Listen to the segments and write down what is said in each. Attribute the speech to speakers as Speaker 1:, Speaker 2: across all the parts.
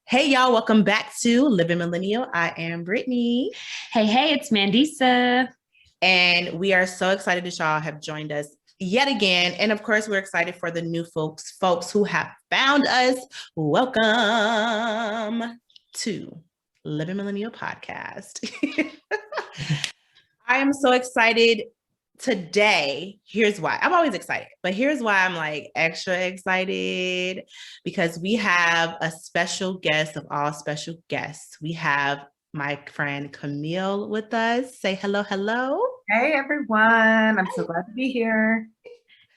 Speaker 1: Hey, y'all, welcome back to Living Millennial. I am Brittany.
Speaker 2: Hey, it's Mandisa.
Speaker 1: And we are so excited that y'all have joined us yet again. And of course, we're excited for the new folks who have found us. Welcome to Living Millennial Podcast. I am so excited today. Here's why. I'm always excited, but here's why I'm like extra excited, because we have a special guest of all special guests. We have my friend Camille with us. Say hello, hello.
Speaker 3: Hey everyone, I'm so glad to be here.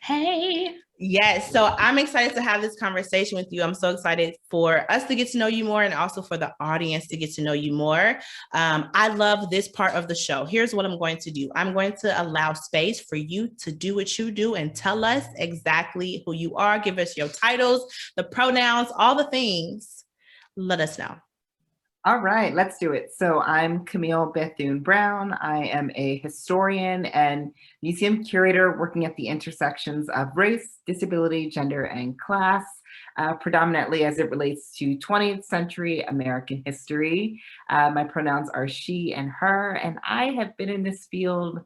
Speaker 2: Hey.
Speaker 1: Yes, so I'm excited to have this conversation with you. I'm so excited for us to get to know you more and also for the audience to get to know you more. I love this part of the show. Here's what I'm going to do. I'm going to allow space for you to do what you do and tell us exactly who you are. Give us your titles, the pronouns, all the things. Let us know.
Speaker 3: All right, let's do it. So I'm Camille Bethune-Brown. I am a historian and museum curator working at the intersections of race, disability, gender, and class, predominantly as it relates to 20th century American history. My pronouns are she and her, and I have been in this field,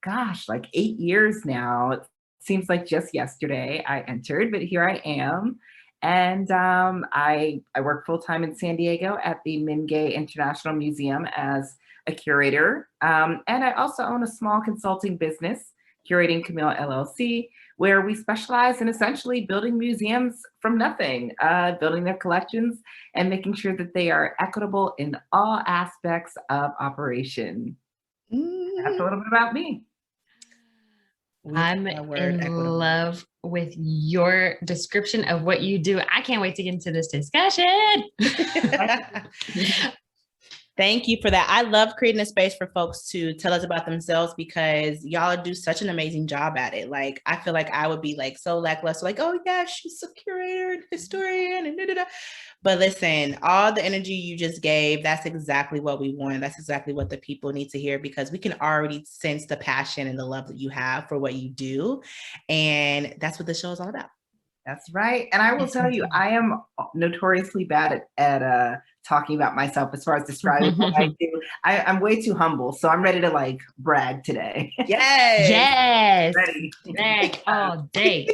Speaker 3: gosh, like 8 years now. It seems like just yesterday I entered, but here I am. And I work full-time in San Diego at the Mingay International Museum as a curator. And I also own a small consulting business, CuratingCamille LLC, where we specialize in essentially building museums from nothing, building their collections and making sure that they are equitable in all aspects of operation. That's a little bit about me.
Speaker 2: I'm in love with your description of what you do. I can't wait to get into this discussion.
Speaker 1: Thank you for that. I love creating a space for folks to tell us about themselves because y'all do such an amazing job at it. Like, I feel like I would be like so lackluster, like, oh yeah, she's a curator and historian and da-da-da. But listen, all the energy you just gave, that's exactly what we want. That's exactly what the people need to hear, because we can already sense the passion and the love that you have for what you do. And that's what the show is all about.
Speaker 3: That's right. And I will tell you, I am notoriously bad at talking about myself as far as describing what I do. I'm way too humble. So I'm ready to like brag today.
Speaker 2: Yes. Ready. Brag all day.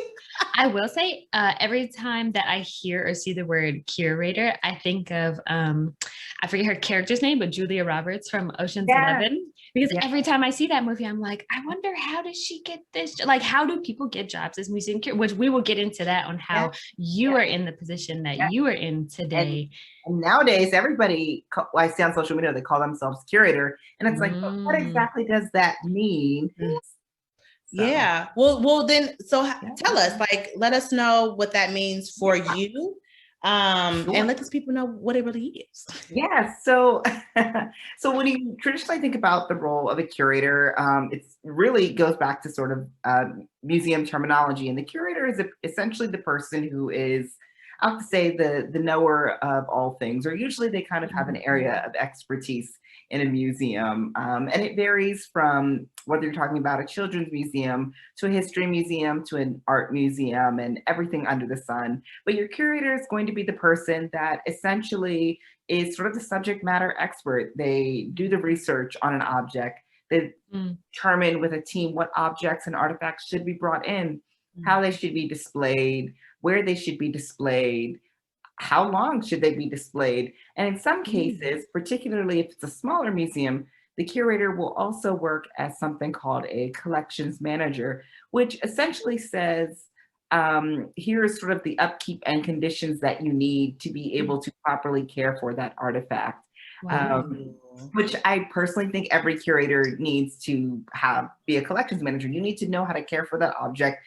Speaker 2: I will say every time that I hear or see the word curator, I think of, I forget her character's name, but Julia Roberts from Ocean's 11. Because every time I see that movie, I'm like, I wonder, how does she get this? Like, how do people get jobs as museum curators? Which we will get into that on how you are in the position that you are in today.
Speaker 3: And nowadays, everybody, I see on social media, they call themselves curator. And it's like, but what exactly does that mean? So.
Speaker 1: Yeah. Well, then, so tell us, like, let us know what that means for you. And let these people know what it really is.
Speaker 3: Yeah, so when you traditionally think about the role of a curator, it really goes back to sort of museum terminology. And the curator is essentially the person who is, I have to say, the knower of all things, or usually they kind of have an area of expertise in a museum. And it varies from whether you're talking about a children's museum to a history museum to an art museum and everything under the sun. But your curator is going to be the person that essentially is sort of the subject matter expert. They do the research on an object. They determine with a team what objects and artifacts should be brought in, how they should be displayed, where they should be displayed, how long should they be displayed? And in some cases, particularly if it's a smaller museum, the curator will also work as something called a collections manager, which essentially says, here's sort of the upkeep and conditions that you need to be able to properly care for that artifact. Which I personally think every curator needs to be a collections manager. You need to know how to care for that object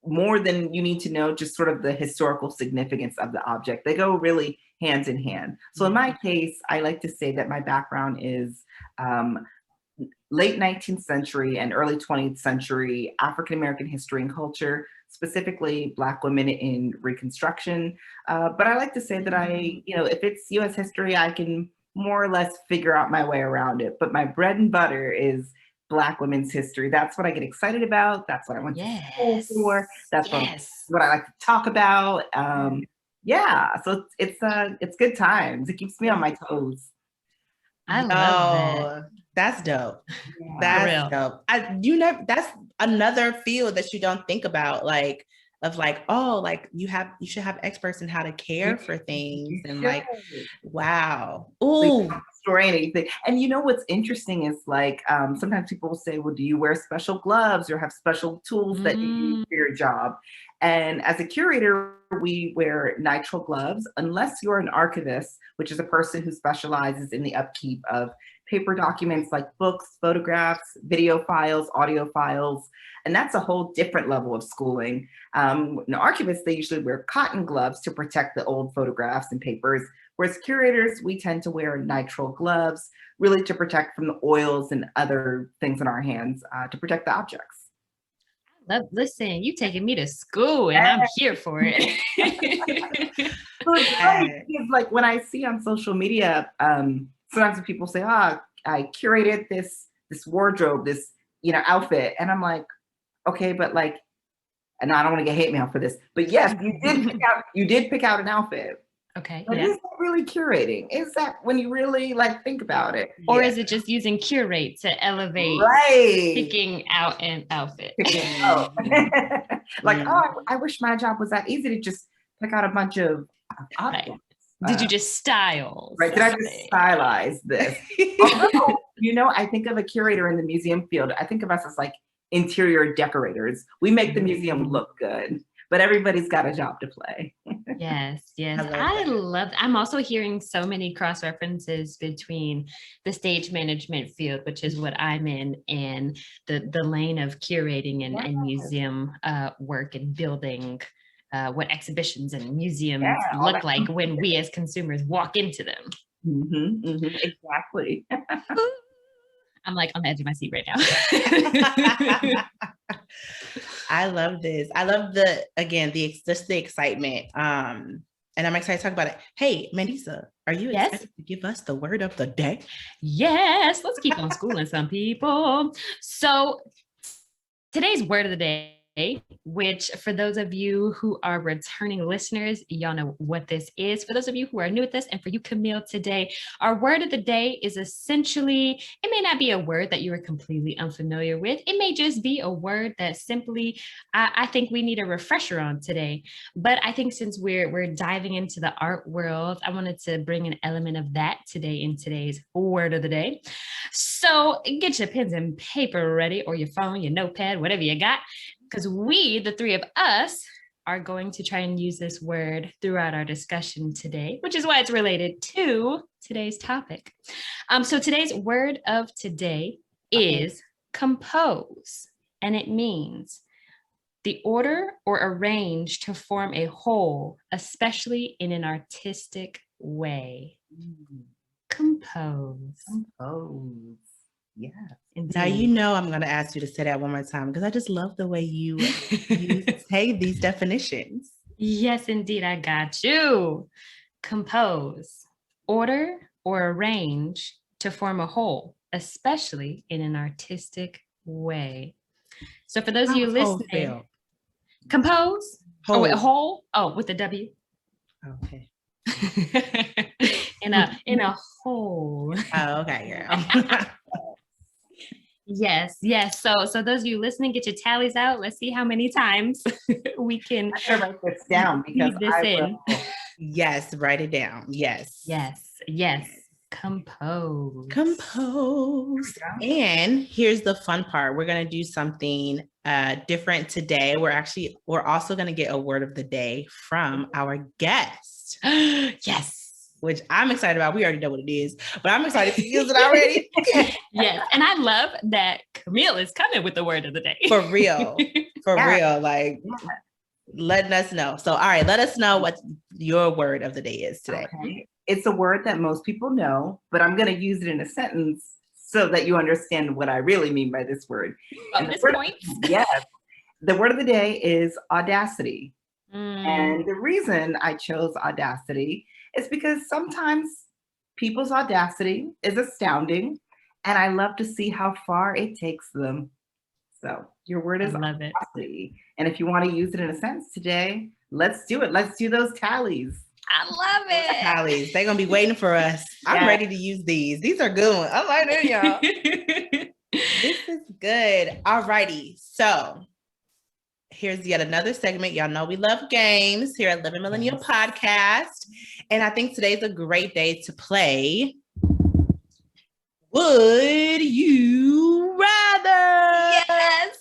Speaker 3: more than you need to know just sort of the historical significance of the object. They go really hand in hand. So in my case, I like to say that my background is late 19th century and early 20th century African-American history and culture, specifically Black women in Reconstruction. But I like to say that if it's US history, I can more or less figure out my way around it. But my bread and butter is Black women's history. That's what I get excited about. That's what I went to school for. That's what I like to talk about. Yeah, so it's good times. It keeps me on my toes.
Speaker 2: I love that.
Speaker 1: Oh, that's dope.
Speaker 3: Yeah.
Speaker 2: For
Speaker 1: That's
Speaker 2: real.
Speaker 1: dope. That's another field that you don't think about, like, of like, oh, like you should have experts in how to care for things and like, wow.
Speaker 3: So you
Speaker 1: Ooh.
Speaker 3: don't destroy anything. And you know what's interesting is like sometimes people will say, well, do you wear special gloves or have special tools that you use for your job? And as a curator, we wear nitrile gloves unless you're an archivist, which is a person who specializes in the upkeep of paper documents like books, photographs, video files, audio files. And that's a whole different level of schooling. An archivist, they usually wear cotton gloves to protect the old photographs and papers. Whereas curators, we tend to wear nitrile gloves, really to protect from the oils and other things in our hands, to protect the objects.
Speaker 2: Listen, you taking me to school and I'm here for it.
Speaker 3: So it's funny because like when I see on social media, sometimes when people say, I curated this wardrobe, this, outfit. And I'm like, okay, but like, and I don't want to get hate mail for this, but yes, you did pick out an outfit.
Speaker 2: Okay.
Speaker 3: But is that really curating? Is that when you really like think about it?
Speaker 2: Or is it just using curate to elevate picking out an outfit?
Speaker 3: Like, I wish my job was that easy to just pick out a bunch of objects.
Speaker 2: Right. Did you just style?
Speaker 3: Right. Did I just stylize this? Although, I think of a curator in the museum field. I think of us as like interior decorators. We make the museum look good, but everybody's got a job to play.
Speaker 2: Yes. I love that. I'm also hearing so many cross references between the stage management field, which is what I'm in, and the lane of curating and museum work and building what exhibitions and museums look like when we as consumers walk into them.
Speaker 3: Exactly.
Speaker 2: I'm like on the edge of my seat right now.
Speaker 1: I love this. I love the excitement. And I'm excited to talk about it. Hey, Mandisa, are you excited to give us the word of the day?
Speaker 2: Yes, let's keep on schooling some people. So today's word of the day, which for those of you who are returning listeners, y'all know what this is. For those of you who are new at this, and for you, Camille, today, our word of the day is essentially, it may not be a word that you are completely unfamiliar with. It may just be a word that simply, I think we need a refresher on today. But I think since we're diving into the art world, I wanted to bring an element of that today in today's word of the day. So get your pens and paper ready, or your phone, your notepad, whatever you got, because we, the three of us, are going to try and use this word throughout our discussion today, which is why it's related to today's topic. So today's word of today is compose, and it means the order or arrange to form a whole, especially in an artistic way. Compose.
Speaker 3: Yeah.
Speaker 1: Indeed. Now I'm going to ask you to say that one more time because I just love the way you say these definitions.
Speaker 2: Yes, indeed, I got you. Compose, order or arrange to form a whole, especially in an artistic way. So for those of you listening, compose, whole, with a W.
Speaker 1: Okay.
Speaker 2: in a whole.
Speaker 1: Oh, okay, girl.
Speaker 2: Yes. So those of you listening, get your tallies out. Let's see how many times we can
Speaker 3: write this down because
Speaker 1: Yes, write it down. Yes.
Speaker 2: Compose.
Speaker 1: And here's the fun part. We're going to do something different today. We're also going to get a word of the day from our guest.
Speaker 2: Yes.
Speaker 1: Which I'm excited about. We already know what it is, but I'm excited to use it already.
Speaker 2: Yes. And I love that Camille is coming with the word of the day.
Speaker 1: For real. Real. Like letting us know. So, all right, let us know what your word of the day is today.
Speaker 3: Okay. It's a word that most people know, but I'm going to use it in a sentence so that you understand what I really mean by this word. Yes. The word of the day is audacity. And the reason I chose audacity is because sometimes people's audacity is astounding, and I love to see how far it takes them. So your word is audacity. And if you want to use it in a sentence today, Let's do it. Let's do those tallies.
Speaker 2: I love it.
Speaker 1: Tallies. They're gonna be waiting for us. I'm ready to use these. These are good ones. I like it, y'all. This is good. All righty. So here's yet another segment. Y'all know we love games here at Living Millennial Podcast. And I think today's a great day to play Would You Rather?
Speaker 2: Yes.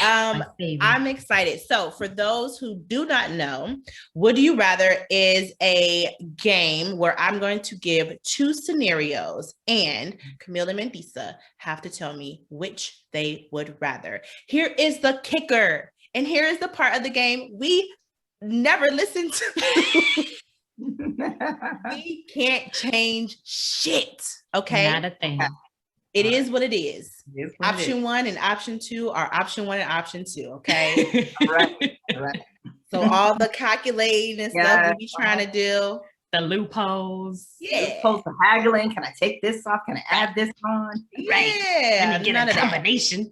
Speaker 1: I'm excited. So for those who do not know, Would You Rather is a game where I'm going to give two scenarios and Camille and Mandisa have to tell me which they would rather. Here is the kicker. And here is the part of the game we never listen to. We can't change shit. Okay.
Speaker 2: Not a thing.
Speaker 1: It is what it is.
Speaker 3: Option
Speaker 1: 1 and option 2 are option 1 and option 2. Okay.
Speaker 3: right.
Speaker 1: So all the calculating and stuff we be trying to do.
Speaker 2: The loopholes.
Speaker 1: Yeah.
Speaker 3: Loopholes for haggling. Can I take this off? Can I add this on?
Speaker 1: Yeah.
Speaker 2: Let me get a combination.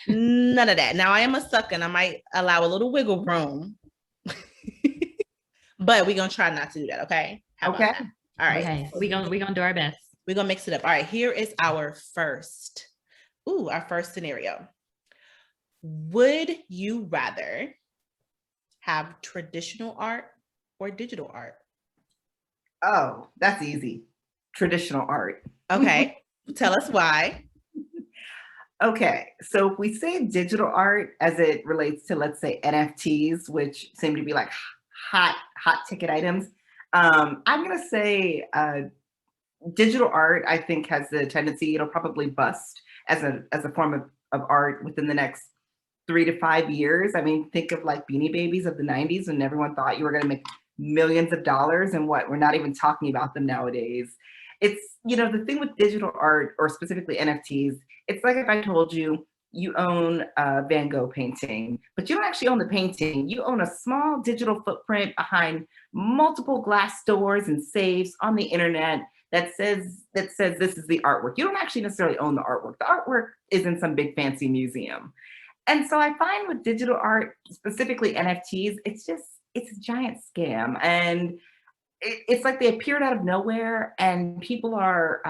Speaker 1: None of that. Now I am a sucker and I might allow a little wiggle room. But we're gonna try not to do that, okay?
Speaker 3: Okay.
Speaker 1: All right.
Speaker 2: Okay. We're gonna do our best.
Speaker 1: We're gonna mix it up. All right, here is our first scenario. Would you rather have traditional art or digital art?
Speaker 3: Oh, that's easy. Traditional art.
Speaker 1: Okay. Tell us why.
Speaker 3: Okay, so if we say digital art as it relates to, let's say, NFTs, which seem to be like hot ticket items, I'm gonna say digital art, I think, has the tendency, it'll probably bust as a form of art within the next 3 to 5 years. I mean, think of like Beanie Babies of the 90s when everyone thought you were going to make millions of dollars, and we're not even talking about them nowadays. It's, the thing with digital art, or specifically NFTs, it's like if I told you, you own a Van Gogh painting, but you don't actually own the painting. You own a small digital footprint behind multiple glass doors and safes on the internet that says this is the artwork. You don't actually necessarily own the artwork. The artwork is in some big fancy museum. And so I find with digital art, specifically NFTs, it's a giant scam. And it's like they appeared out of nowhere, and people are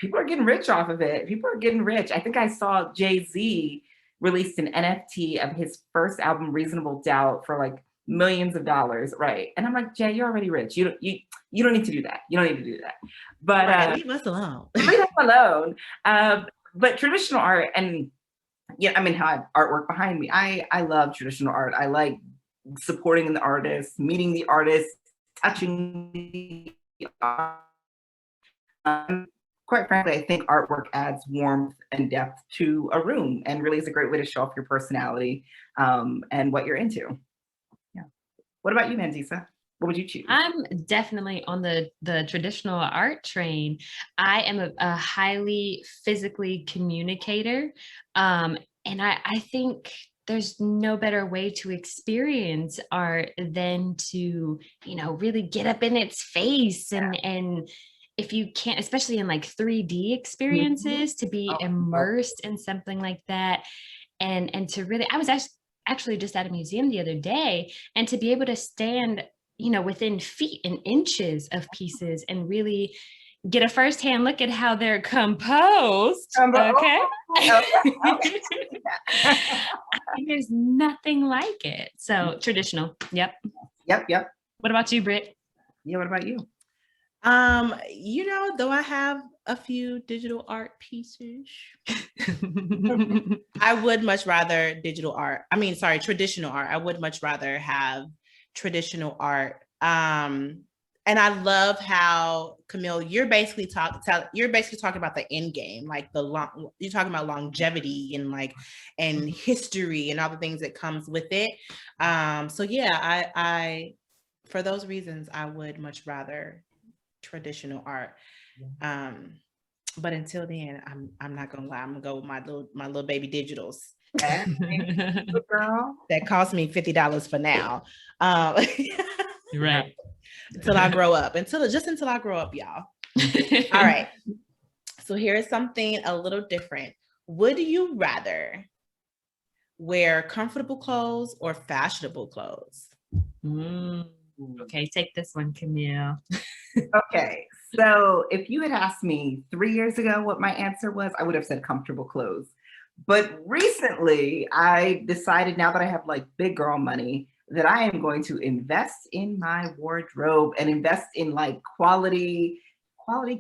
Speaker 3: getting rich off of it. People are getting rich. I think I saw Jay-Z released an NFT of his first album, Reasonable Doubt, for like millions of dollars, right? And I'm like, Jay, you're already rich. You don't need to do that. You don't need to do that. But
Speaker 1: leave us alone.
Speaker 3: Leave us alone. But traditional art, and I mean, how I have artwork behind me. I love traditional art. I like supporting the artists, meeting the artists, touching the art. Quite frankly, I think artwork adds warmth and depth to a room, and really is a great way to show off your personality and what you're into. Yeah. What about you, Mandisa? What would you choose?
Speaker 2: I'm definitely on the traditional art train. I am a highly physically communicator. And I think there's no better way to experience art than to, really get up in its face and if you can't, especially in like 3D experiences, to be immersed in something like that. And to really, I was actually just at a museum the other day, and to be able to stand, within feet and inches of pieces and really get a firsthand look at how they're composed. Okay. I think there's nothing like it. So traditional. Yep.
Speaker 3: Yep.
Speaker 2: What about you, Britt?
Speaker 3: Yeah, what about you?
Speaker 1: Though I have a few digital art pieces, I would much rather traditional art. I would much rather have traditional art. And I love how, Camille, you're basically talking about the end game, like you're talking about longevity and history and all the things that comes with it. So yeah, I for those reasons, I would much rather traditional art. But until then, I'm not gonna lie, I'm gonna go with my little baby digitals.
Speaker 3: Girl.
Speaker 1: That cost me $50 for now.
Speaker 2: Right.
Speaker 1: Until I grow up. Until I grow up, y'all. All right. So here is something a little different. Would you rather wear comfortable clothes or fashionable clothes?
Speaker 2: Okay, take this one, Camille.
Speaker 3: Okay, so if you had asked me 3 years ago what my answer was, I would have said comfortable clothes. But recently, I decided, now that I have like big girl money, that I am going to invest in my wardrobe and invest in like quality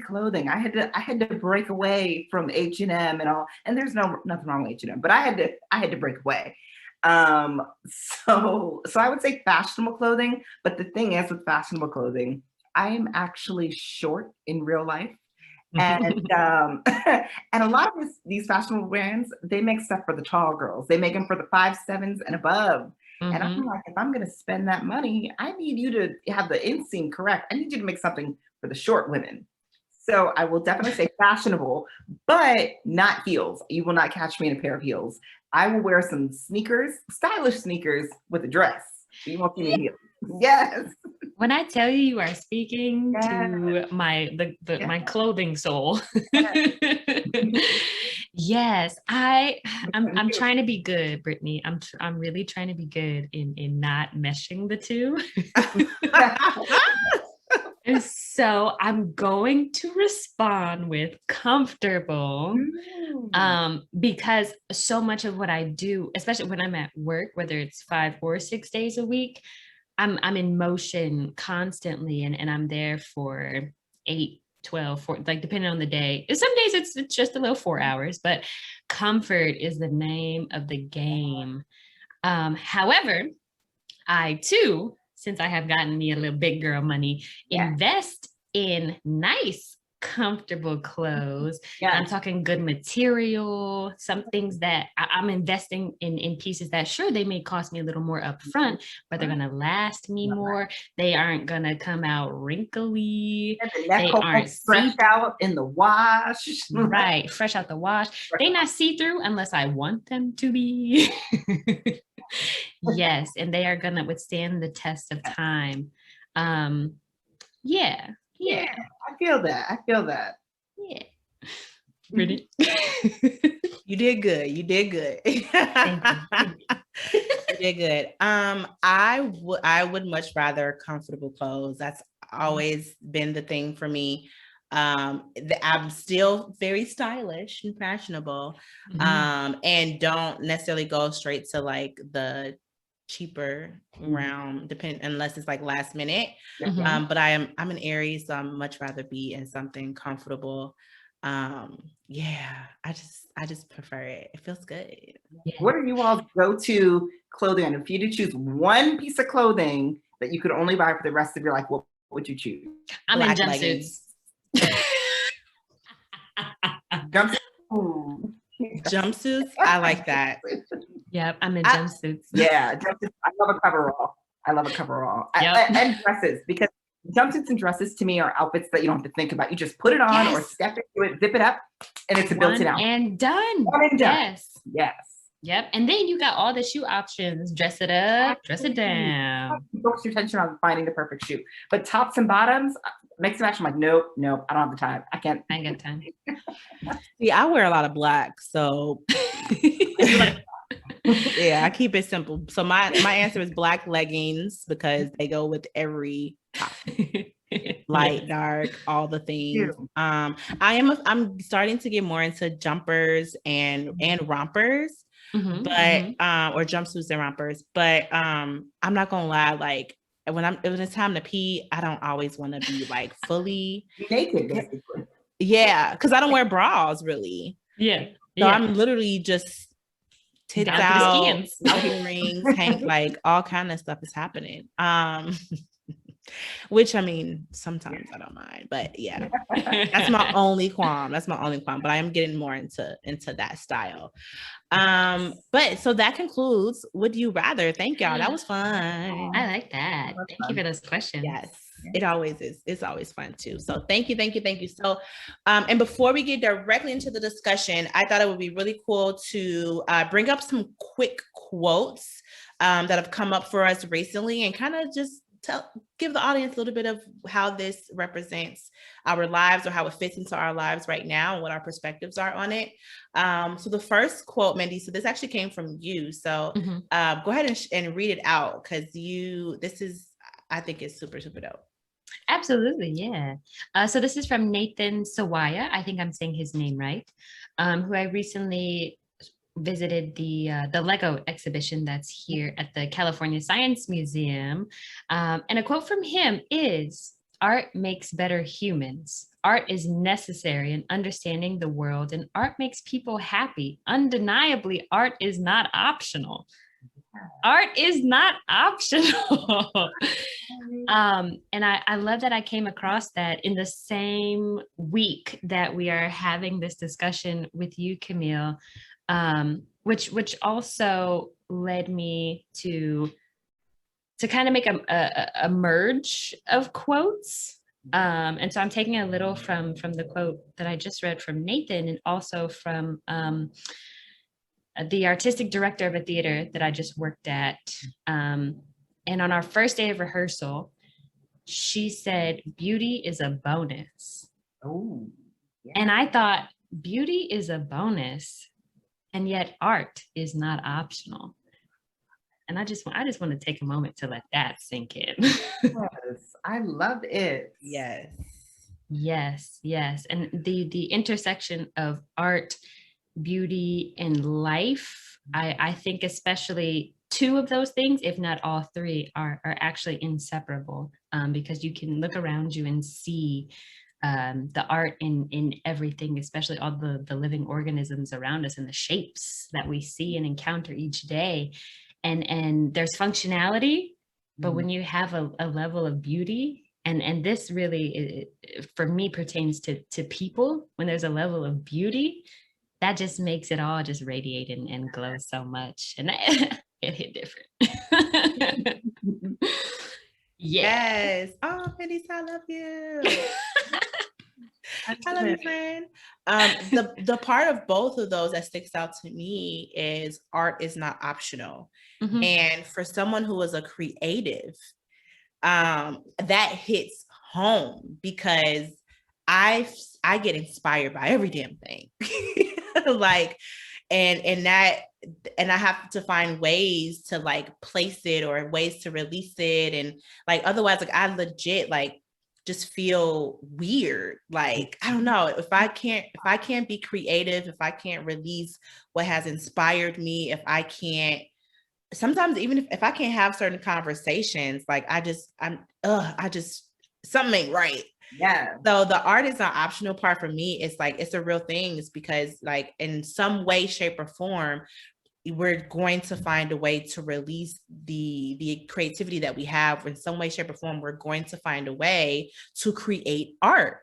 Speaker 3: clothing. I had to break away from H&M and all, and there's nothing wrong with H&M, but I had to break away. So I would say fashionable clothing, but the thing is with fashionable clothing, I am actually short in real life. And and a lot of these fashionable brands, they make stuff for the tall girls. They make them for the 5'7" and above. And I'm like, if I'm gonna spend that money, I need you to have the inseam correct. I need you to make something for the short women. So I will definitely say fashionable, but not heels. You will not catch me in a pair of heels. I will wear some sneakers, stylish sneakers with a dress. You won't see me in heels. Yes.
Speaker 2: When I tell you, you are speaking to my clothing soul. Yes, I'm trying to be good, Brittany. I'm really trying to be good in not meshing the two. And so I'm going to respond with comfortable, because so much of what I do, especially when I'm at work, whether it's 5 or 6 days a week, I'm in motion constantly, and I'm there for 8, 12, 4, like depending on the day. Some days it's just a little 4 hours, but comfort is the name of the game. However, I too, since I have gotten me a little big girl money, invest in nice, comfortable clothes. I'm talking good material, some things that I'm investing in pieces that, sure, they may cost me a little more upfront, but they're gonna last me more. They aren't gonna come out wrinkly. They aren't
Speaker 3: fresh out in the wash.
Speaker 2: Right, fresh out the wash. They're not see-through unless I want them to be. Yes, and they are gonna withstand the test of time. Yeah.
Speaker 3: I feel that.
Speaker 2: Yeah. Really?
Speaker 1: You did good. You did good.
Speaker 2: Thank you.
Speaker 1: You did good. I would much rather comfortable clothes. That's always been the thing for me. I'm still very stylish and fashionable, and don't necessarily go straight to like the cheaper round, unless it's like last minute. But I'm an Aries, so I'm much rather be in something comfortable. I just prefer it. It feels good.
Speaker 3: What are you all go-to clothing? And if you had to choose one piece of clothing that you could only buy for the rest of your life, what would you choose?
Speaker 2: I'm in jumpsuits.
Speaker 1: Jumpsuits, I like that.
Speaker 2: Yep, I'm in jumpsuits.
Speaker 3: Yeah, jumpsuits. I love a coverall. And dresses, because jumpsuits and dresses to me are outfits that you don't have to think about. You just put it on or step into it, zip it up, and it's a built-in outfit.
Speaker 2: And done. Yes. Yep. And then you got all the shoe options. Dress it up, dress it down.
Speaker 3: Focus your attention on finding the perfect shoe. But tops and bottoms, mix and match. I'm like, nope, I don't have the time. I ain't got
Speaker 2: time.
Speaker 1: See, I wear a lot of black, so yeah, I keep it simple. So my answer is black leggings, because they go with every top. Light, dark, all the things. I'm starting to get more into jumpers and rompers, but or jumpsuits and rompers. But I'm not gonna lie, like when it's time to pee, I don't always want to be like fully
Speaker 3: naked, basically.
Speaker 1: Yeah, because I don't wear bras really.
Speaker 2: So
Speaker 1: I'm literally just tits out, earrings, hang, like all kind of stuff is happening. Which, I mean, sometimes I don't mind, but yeah, that's my only qualm. But I am getting more into that style. But so that concludes Would You Rather. Thank y'all. That was fun.
Speaker 2: I like that. Thank you for those questions.
Speaker 1: Yes, it always is. It's always fun too. So thank you. So, and before we get directly into the discussion, I thought it would be really cool to bring up some quick quotes that have come up for us recently, and kind of just give the audience a little bit of how this represents our lives or how it fits into our lives right now and what our perspectives are on it. So the first quote, Mandisa, so this actually came from you. So go ahead and read it out, because I think it's super, super dope.
Speaker 2: Absolutely, yeah. So this is from Nathan Sawaya. I think I'm saying his name right. Who I recently visited the Lego exhibition that's here at the California Science Museum. And a quote from him is, "Art makes better humans. Art is necessary in understanding the world, and art makes people happy. Undeniably, art is not optional." Art is not optional. And I love that I came across that in the same week that we are having this discussion with you, Camille, which also led me to kind of make a merge of quotes. And so I'm taking a little from the quote that I just read from Nathan, and also from the artistic director of a theater that I just worked at. And on our first day of rehearsal, she said, "Beauty is a bonus."
Speaker 3: Oh, yeah.
Speaker 2: And I thought, beauty is a bonus, and yet art is not optional. And I just want to take a moment to let that sink in.
Speaker 3: Yes, I love it.
Speaker 1: Yes.
Speaker 2: Yes, yes. And the intersection of art, beauty, and life, I think especially two of those things, if not all three, are actually inseparable, because you can look around you and see the art in everything, especially all the living organisms around us and the shapes that we see and encounter each day. And there's functionality, but when you have a level of beauty, and this really, for me, pertains to people, when there's a level of beauty, that just makes it all just radiate and glow so much. And it hit different.
Speaker 1: Yes. Oh, Mandisa, I love you. I love you, friend. The part of both of those that sticks out to me is art is not optional. And for someone who is a creative, that hits home, because I get inspired by every damn thing. Like, and I have to find ways to like place it or ways to release it. And like, otherwise, like I legit like just feel weird. Like, I don't know, if I can't be creative, if I can't release what has inspired me, if I can't, sometimes even if I can't have certain conversations, like something ain't right.
Speaker 3: Yeah.
Speaker 1: So the art is not optional part for me. It's like, it's a real thing. It's because like in some way, shape, or form, we're going to find a way to release the creativity that we have. In some way, shape, or form, we're going to find a way to create art.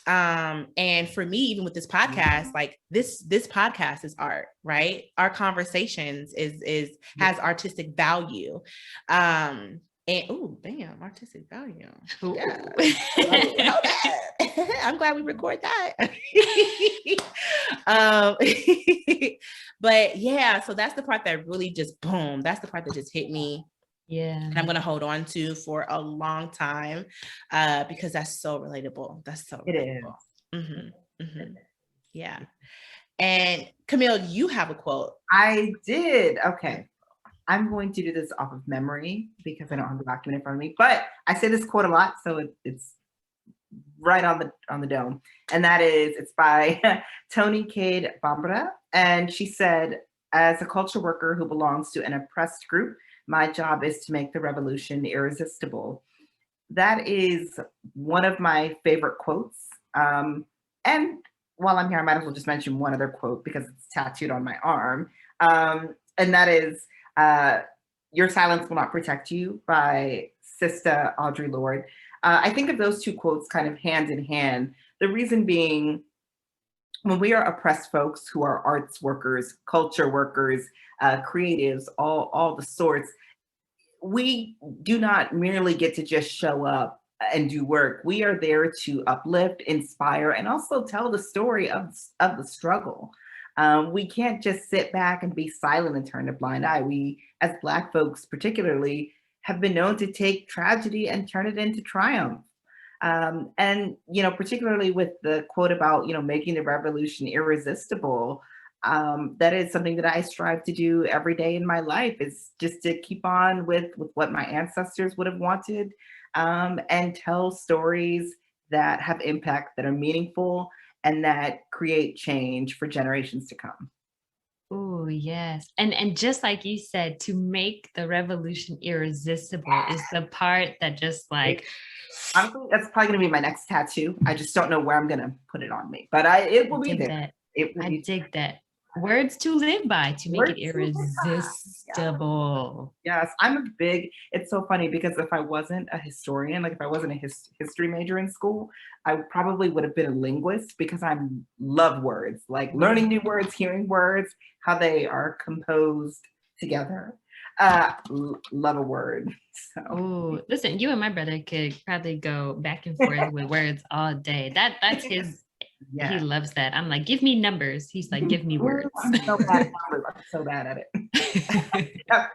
Speaker 1: And for me, even with this podcast, like this podcast is art, right? Our conversations has artistic value. And oh, damn, artistic value. Yeah. I'm glad we record that. But yeah, so that's the part that really just boom. That's the part that just hit me.
Speaker 2: Yeah.
Speaker 1: And I'm going to hold on to for a long time, because that's so relatable. That's so relatable. Yeah. And Camille, you have a quote.
Speaker 3: I did. Okay. I'm going to do this off of memory because I don't have the document in front of me, but I say this quote a lot, so it's right on the dome. And that is, it's by Toni Cade Bambara. And she said, "As a culture worker who belongs to an oppressed group, my job is to make the revolution irresistible." That is one of my favorite quotes. And while I'm here, I might as well just mention one other quote because it's tattooed on my arm. And that is, "Your silence will not protect you," by Sister Audre Lorde. I think of those two quotes kind of hand in hand. The reason being, when we are oppressed folks who are arts workers, culture workers, creatives, all the sorts, we do not merely get to just show up and do work. We are there to uplift, inspire, and also tell the story of the struggle. We can't just sit back and be silent and turn a blind eye. We, as Black folks particularly, have been known to take tragedy and turn it into triumph. And, particularly with the quote about, making the revolution irresistible, that is something that I strive to do every day in my life, is just to keep on with what my ancestors would have wanted, and tell stories that have impact, that are meaningful, and that create change for generations to come.
Speaker 2: Oh, yes. And just like you said, to make the revolution irresistible is the part that just like,
Speaker 3: honestly, that's probably going to be my next tattoo. I just don't know where I'm going to put it on me, but it will be there.
Speaker 2: That.
Speaker 3: It will
Speaker 2: I
Speaker 3: be
Speaker 2: dig that. Words to live by, to make it irresistible.
Speaker 3: Yes, it's so funny because if I wasn't a historian, like if I wasn't a history major in school, I probably would have been a linguist, because I love words, like learning new words, hearing words, how they are composed together. Love a word. So.
Speaker 2: Oh, listen, you and my brother could probably go back and forth with words all day. That's his. Yeah. He loves that. I'm like, give me numbers. He's like, give me words.
Speaker 3: I'm so bad at numbers. I'm so bad at it.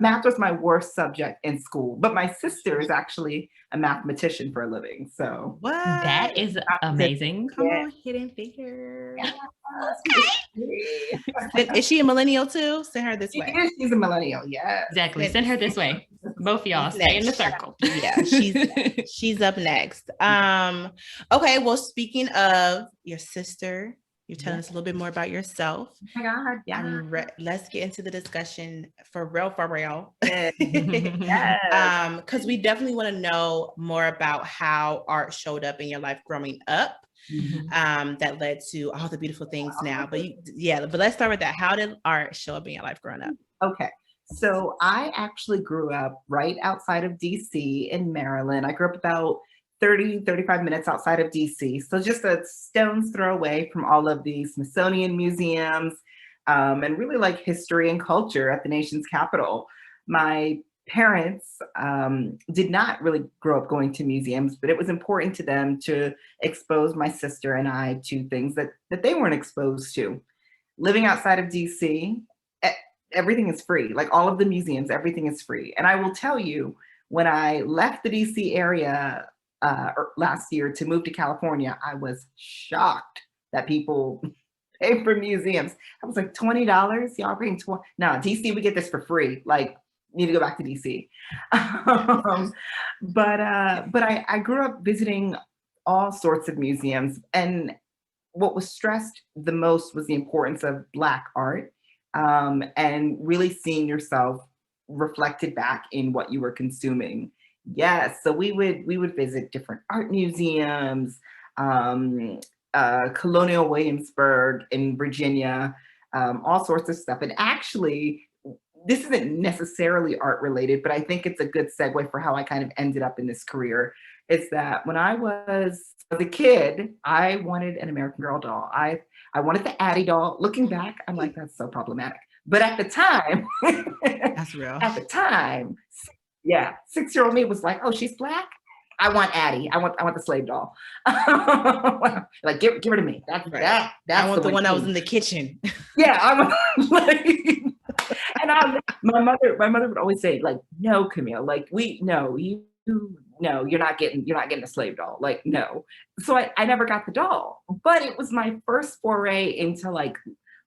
Speaker 3: Math was my worst subject in school, but my sister is actually a mathematician for a living. So
Speaker 2: what? That is amazing.
Speaker 1: Come on, hidden figure. Is she a millennial too? Send her this way.
Speaker 3: She's a millennial. Yeah,
Speaker 2: exactly. Send her this way. Both of y'all stay in the circle.
Speaker 1: Yeah, she's up next. Okay, well, speaking of your sister, you're telling us a little bit more about yourself.
Speaker 3: Oh my God, yeah.
Speaker 1: Let's get into the discussion for real.
Speaker 3: Yes.
Speaker 1: Because we definitely want to know more about how art showed up in your life growing up. That led to all the beautiful things now. But let's start with that. How did art show up in your life growing up?
Speaker 3: Okay. So I actually grew up right outside of DC in Maryland. I grew up about 35 minutes outside of DC. So just a stone's throw away from all of the Smithsonian museums, and really like history and culture at the nation's capital. My parents did not really grow up going to museums, but it was important to them to expose my sister and I to things that they weren't exposed to. Living outside of DC, everything is free. Like all of the museums, everything is free. And I will tell you, when I left the DC area last year to move to California, I was shocked that people pay for museums. I was like, $20? Y'all are paying $20? No, DC, we get this for free. Like, need to go back to DC. But I grew up visiting all sorts of museums. And what was stressed the most was the importance of Black art, and really seeing yourself reflected back in what you were consuming. Yes, so we would visit different art museums, Colonial Williamsburg in Virginia, all sorts of stuff. And actually, this isn't necessarily art related, but I think it's a good segue for how I kind of ended up in this career. Is that when I was a kid, I wanted an American Girl doll. I wanted the Addie doll. Looking back, I'm like, that's so problematic. But at the time,
Speaker 1: that's real.
Speaker 3: At the time, 6-year-old me was like, oh, she's Black? I want Addie. I want the slave doll. Like, give her to me. That's
Speaker 1: I want the one that was in the kitchen.
Speaker 3: Yeah, I want like. And my mother would always say, like, no, Camille, like you're not getting a slave doll. Like, no. So I never got the doll, but it was my first foray into like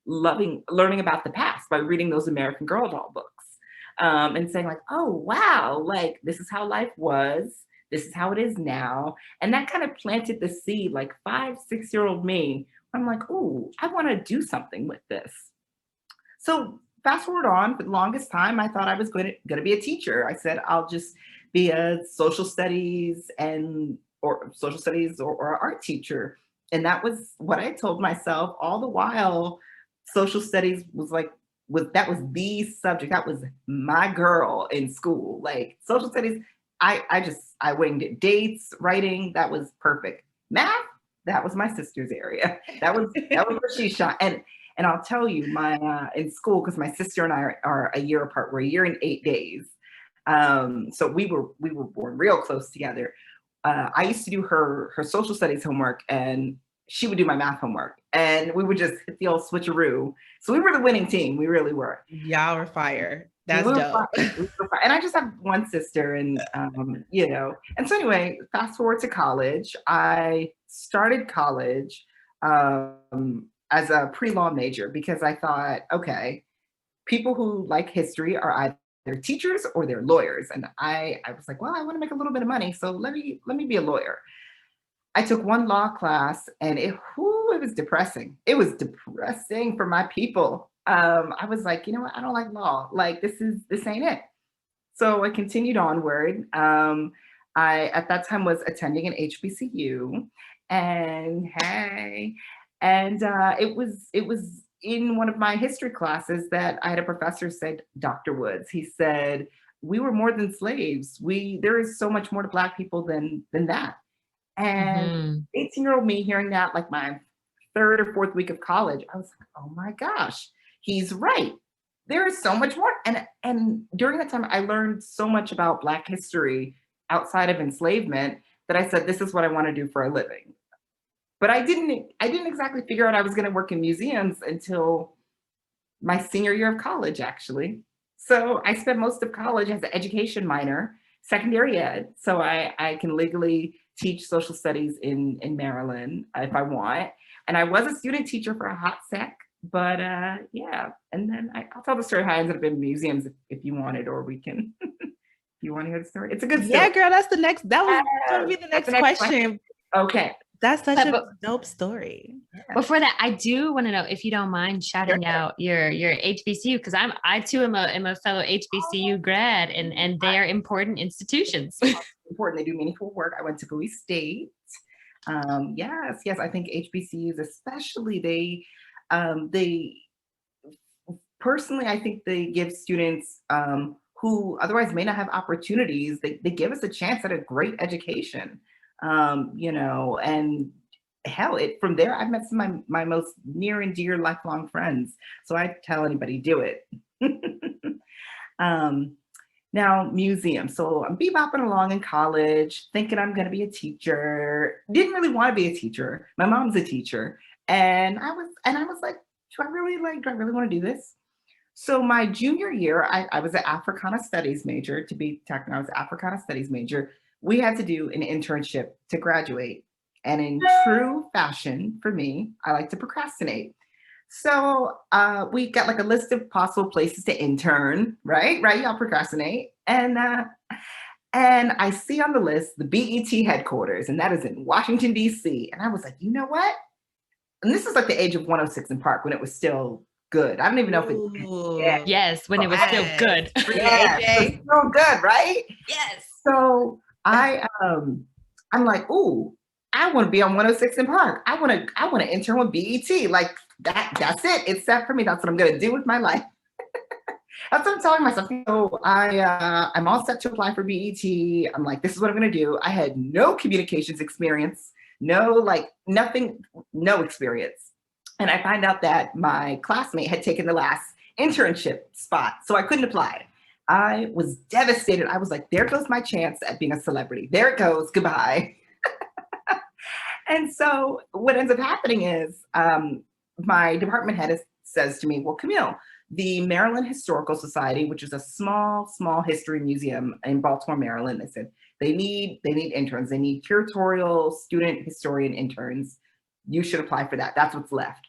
Speaker 3: learning about the past by reading those American Girl doll books, and saying like, oh, wow, like this is how life was. This is how it is now. And that kind of planted the seed, like 5-6-year-old me. I'm like, oh, I want to do something with this. So fast forward on, for the longest time, I thought I was going to be a teacher. I said, I'll just be a social studies or art teacher. And that was what I told myself all the while. Social studies was the subject. That was my girl in school. Like social studies, I winged it. Dates, writing, that was perfect. Math, that was my sister's area. That was where she shot. And I'll tell you, my in school, because my sister and I are a year apart. We're a year and 8 days. So we were born real close together. I used to do her social studies homework, and she would do my math homework, and we would just hit the old switcheroo. So we were the winning team. We really were.
Speaker 1: Y'all were fire. That's
Speaker 3: we were
Speaker 1: dope.
Speaker 3: fine. We were fine. And I just have one sister, and you know. And so anyway, fast forward to college. I started college as a pre-law major because I thought, okay, people who like history are either teachers or they're lawyers. And I was like, well, I want to make a little bit of money, so let me be a lawyer. I took one law class, and it was depressing. It was depressing for my people. I was like, you know what? I don't like law. Like this ain't it. So I continued onward. I at that time was attending an HBCU, and it was in one of my history classes that I had a professor said, Dr. Woods. He said, we were more than slaves. There is so much more to Black people than that. And 18-year-old me hearing that, like my third or fourth week of college, I was like, oh my gosh, he's right. There is so much more. And during that time, I learned so much about Black history outside of enslavement that I said, this is what I want to do for a living. But I didn't exactly figure out I was going to work in museums until my senior year of college, actually. So I spent most of college as an education minor, secondary ed. So I can legally teach social studies in Maryland if I want. And I was a student teacher for a hot sec, but yeah. And then I'll tell the story how I ended up in museums if you want it, or we can, if you want to hear the story. It's a good story.
Speaker 1: Yeah, girl, that was going to be the next question.
Speaker 3: Okay.
Speaker 1: That's such a dope story.
Speaker 2: Yeah. Before that, I do want to know if you don't mind shouting out your HBCU, because I too am a fellow HBCU grad, and they are important institutions.
Speaker 3: Important. They do meaningful work. I went to Bowie State. Yes. I think HBCUs, especially, they personally, I think they give students who otherwise may not have opportunities. They give us a chance at a great education. You know, and hell, from there, I've met some of my most near and dear lifelong friends. So I tell anybody, do it. Now, museums. So I'm bebopping along in college, thinking I'm going to be a teacher. Didn't really want to be a teacher. My mom's a teacher. And I was like, do I really want to do this? So my junior year, I was an Africana Studies major. To be technical, I was an Africana Studies major. We had to do an internship to graduate. And in true fashion, for me, I like to procrastinate. So we got like a list of possible places to intern, right? Y'all procrastinate. And I see on the list the BET headquarters, and that is in Washington, D.C. And I was like, you know what? And this is like the age of 106 in Park when it was still good. I don't even know if it.
Speaker 2: Yeah. Yes, when it was still good.
Speaker 3: Yeah, it was still good, right?
Speaker 2: Yes.
Speaker 3: So I'm like, ooh, I want to be on 106 in Park. I want to intern with BET. Like that's it. It's set for me. That's what I'm gonna do with my life. That's what I'm telling myself. So I'm all set to apply for BET. I'm like, this is what I'm gonna do. I had no communications experience, nothing, no experience. And I find out that my classmate had taken the last internship spot, so I couldn't apply. I was devastated. I was like, there goes my chance at being a celebrity. There it goes, goodbye. And so what ends up happening is my department head says to me, well, Camille, the Maryland Historical Society, which is a small history museum in Baltimore, Maryland, they said they need interns. They need curatorial student historian interns. You should apply for that. That's what's left.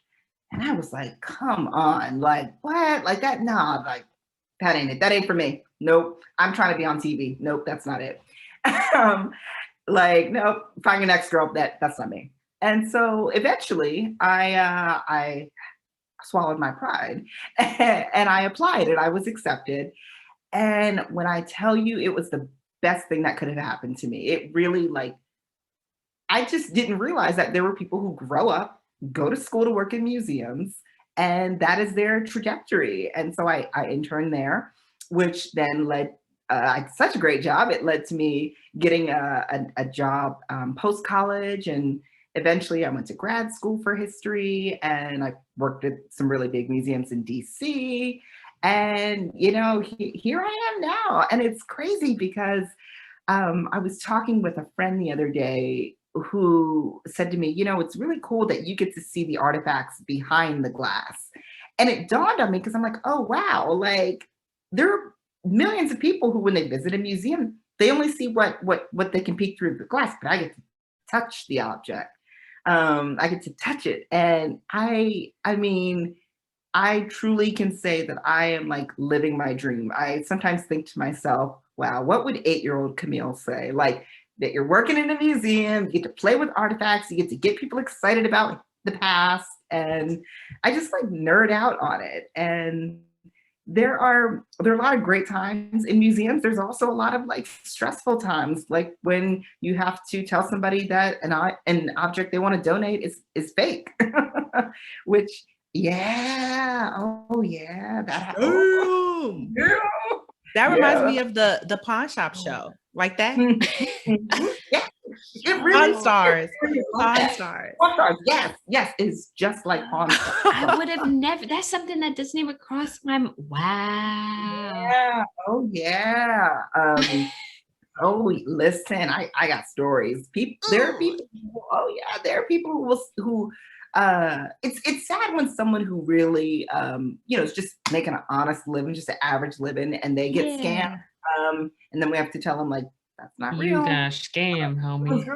Speaker 3: And I was like, come on, like what? Like that? Nah, like that ain't it. That ain't for me. Nope. I'm trying to be on TV. Nope, that's not it. Like, nope, find your next girl. That's not me. And so eventually I swallowed my pride and I applied and I was accepted. And when I tell you, it was the best thing that could have happened to me. It really, like, I just didn't realize that there were people who grow up, go to school to work in museums, and that is their trajectory. And so I interned there, which then led, I did such a great job. It led to me getting a job post-college, and eventually I went to grad school for history, and I worked at some really big museums in DC. And, you know, here I am now. And it's crazy because I was talking with a friend the other day who said to me, you know, it's really cool that you get to see the artifacts behind the glass. And it dawned on me because I'm like, oh, wow, like there are millions of people who, when they visit a museum, they only see what they can peek through the glass, but I get to touch the object. I get to touch it. And I mean, I truly can say that I am like living my dream. I sometimes think to myself, wow, what would 8-year-old Camille say? Like, that you're working in a museum, you get to play with artifacts, you get to get people excited about the past. And I just like nerd out on it. And there are a lot of great times in museums. There's also a lot of like stressful times, like when you have to tell somebody that an object they want to donate is fake, which oh yeah, that
Speaker 1: That reminds me of the pawn shop show, like that.
Speaker 3: Yeah, it
Speaker 1: really Pawn Stars.
Speaker 3: Pawn Stars. Yes, it's just like Pawn Stars.
Speaker 2: I would have never. That's something that doesn't even cross my mind. Wow.
Speaker 3: Yeah. Oh yeah. Oh, listen, I got stories. There are people. Oh yeah, there are people who it's sad when someone who really is just making an honest living, just an average living, and they get scammed. And then we have to tell them like, that's not real.
Speaker 2: You got scammed, homie.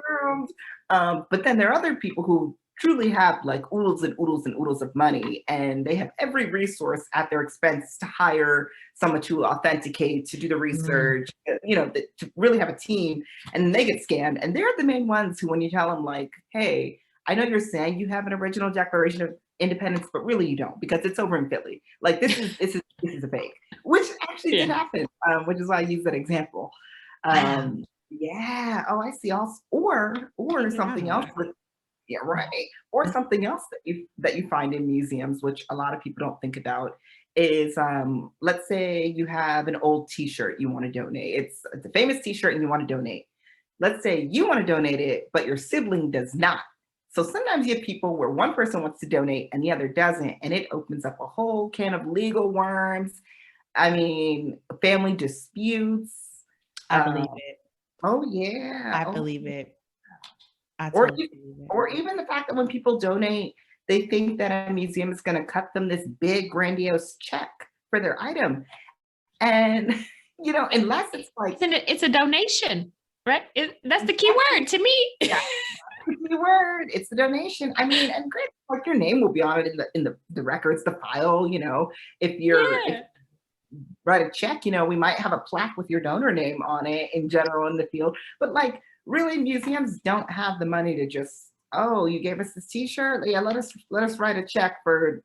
Speaker 3: But then there are other people who truly have like oodles and oodles and oodles of money, and they have every resource at their expense to hire someone to authenticate, to do the research, to really have a team, and then they get scammed. And they're the main ones who, when you tell them like, hey, I know you're saying you have an original Declaration of Independence, but really you don't, because it's over in Philly. Like this is a fake, which actually did happen, which is why I use that example. Yeah. Oh, I see. Also, or something else. Yeah, right. Or something else that you find in museums, which a lot of people don't think about, is let's say you have an old T-shirt you want to donate. It's a famous T-shirt and you want to donate. Let's say you want to donate it, but your sibling does not. So sometimes you have people where one person wants to donate and the other doesn't, and it opens up a whole can of legal worms. I mean, family disputes.
Speaker 1: I believe it.
Speaker 3: Oh yeah,
Speaker 1: I believe it.
Speaker 3: Or even the fact that when people donate, they think that a museum is going to cut them this big grandiose check for their item, and unless it's like
Speaker 2: it's a donation, right? That's the key word to me.
Speaker 3: Yeah. The word, it's the donation. I mean, and great, like your name will be on it in the records, the file. If you're if you write a check, we might have a plaque with your donor name on it in general in the field. But like, really, museums don't have the money to just, oh, you gave us this T-shirt, yeah, let us write a check for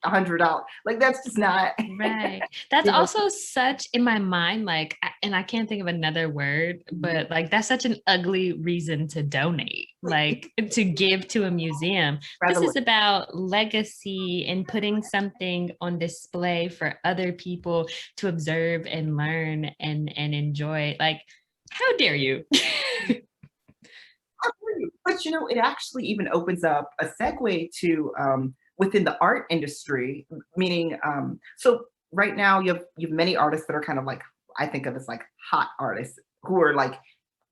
Speaker 3: $100. Like, that's just not
Speaker 2: right. That's also such in my mind, like, and I can't think of another word, but like that's such an ugly reason to donate, like to give to a museum. This is about legacy and putting something on display for other people to observe and learn and enjoy. Like, how dare you?
Speaker 3: But it actually even opens up a segue to within the art industry, meaning so right now you have many artists that are kind of like, I think of as like hot artists who are like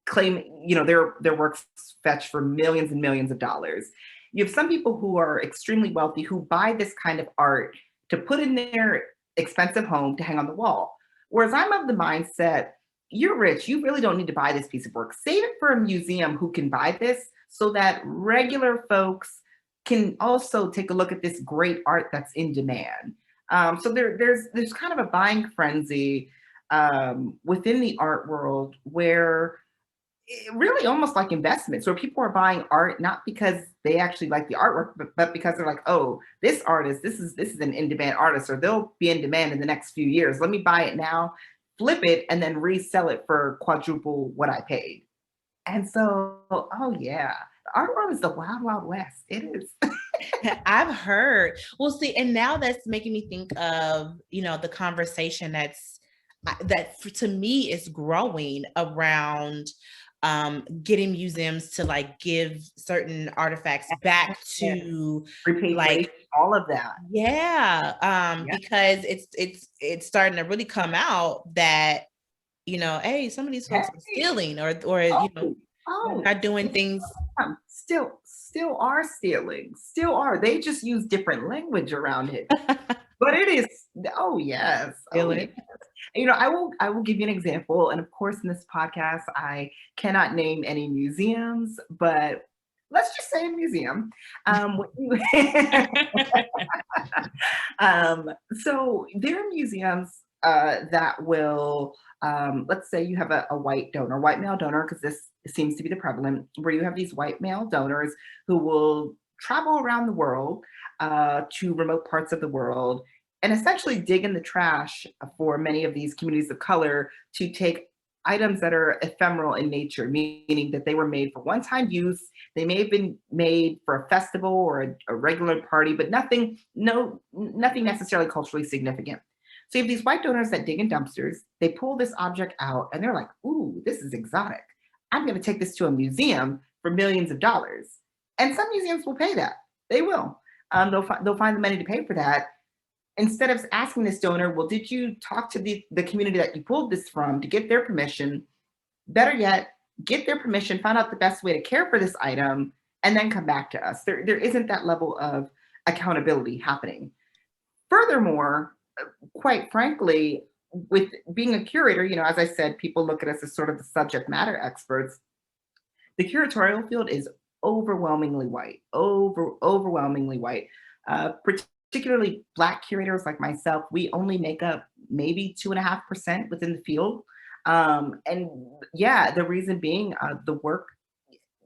Speaker 3: claiming, their works fetch for millions and millions of dollars. You have some people who are extremely wealthy who buy this kind of art to put in their expensive home to hang on the wall. Whereas I'm of the mindset, you're rich, you really don't need to buy this piece of work. Save it for a museum who can buy this so that regular folks can also take a look at this great art that's in demand. So there's kind of a buying frenzy within the art world where really almost like investments, where people are buying art not because they actually like the artwork, but because they're like, oh, this artist, this is an in-demand artist, or they'll be in demand in the next few years. Let me buy it now, flip it, and then resell it for quadruple what I paid. And so, oh yeah, the art world is the wild, wild west. It is.
Speaker 1: I've heard. Well, see, and now that's making me think of, the conversation that to me is growing around getting museums to like give certain artifacts back to like
Speaker 3: all of that.
Speaker 1: Yeah. Because it's starting to really come out that, hey, some of these folks are stealing or not doing things.
Speaker 3: Still are stealing. Still are. They just use different language around it. But it is, oh yes. I will give you an example. And of course, in this podcast, I cannot name any museums, but let's just say a museum. So there are museums that will, let's say you have a white donor, white male donor, because this seems to be the prevalent, where you have these white male donors who will travel around the world to remote parts of the world and essentially dig in the trash for many of these communities of color to take items that are ephemeral in nature, meaning that they were made for one-time use. They may have been made for a festival or a regular party, but nothing necessarily culturally significant. So you have these white donors that dig in dumpsters, they pull this object out and they're like, ooh, this is exotic. I'm gonna take this to a museum for millions of dollars. And some museums will pay that. They will. They'll find the money to pay for that. Instead of asking this donor, well, did you talk to the community that you pulled this from to get their permission? Better yet, get their permission, find out the best way to care for this item, and then come back to us. There isn't that level of accountability happening. Furthermore, quite frankly, with being a curator, as I said, people look at us as sort of the subject matter experts. The curatorial field is overwhelmingly white, overwhelmingly white. Particularly Black curators like myself, we only make up maybe 2.5% within the field. And yeah, the reason being the work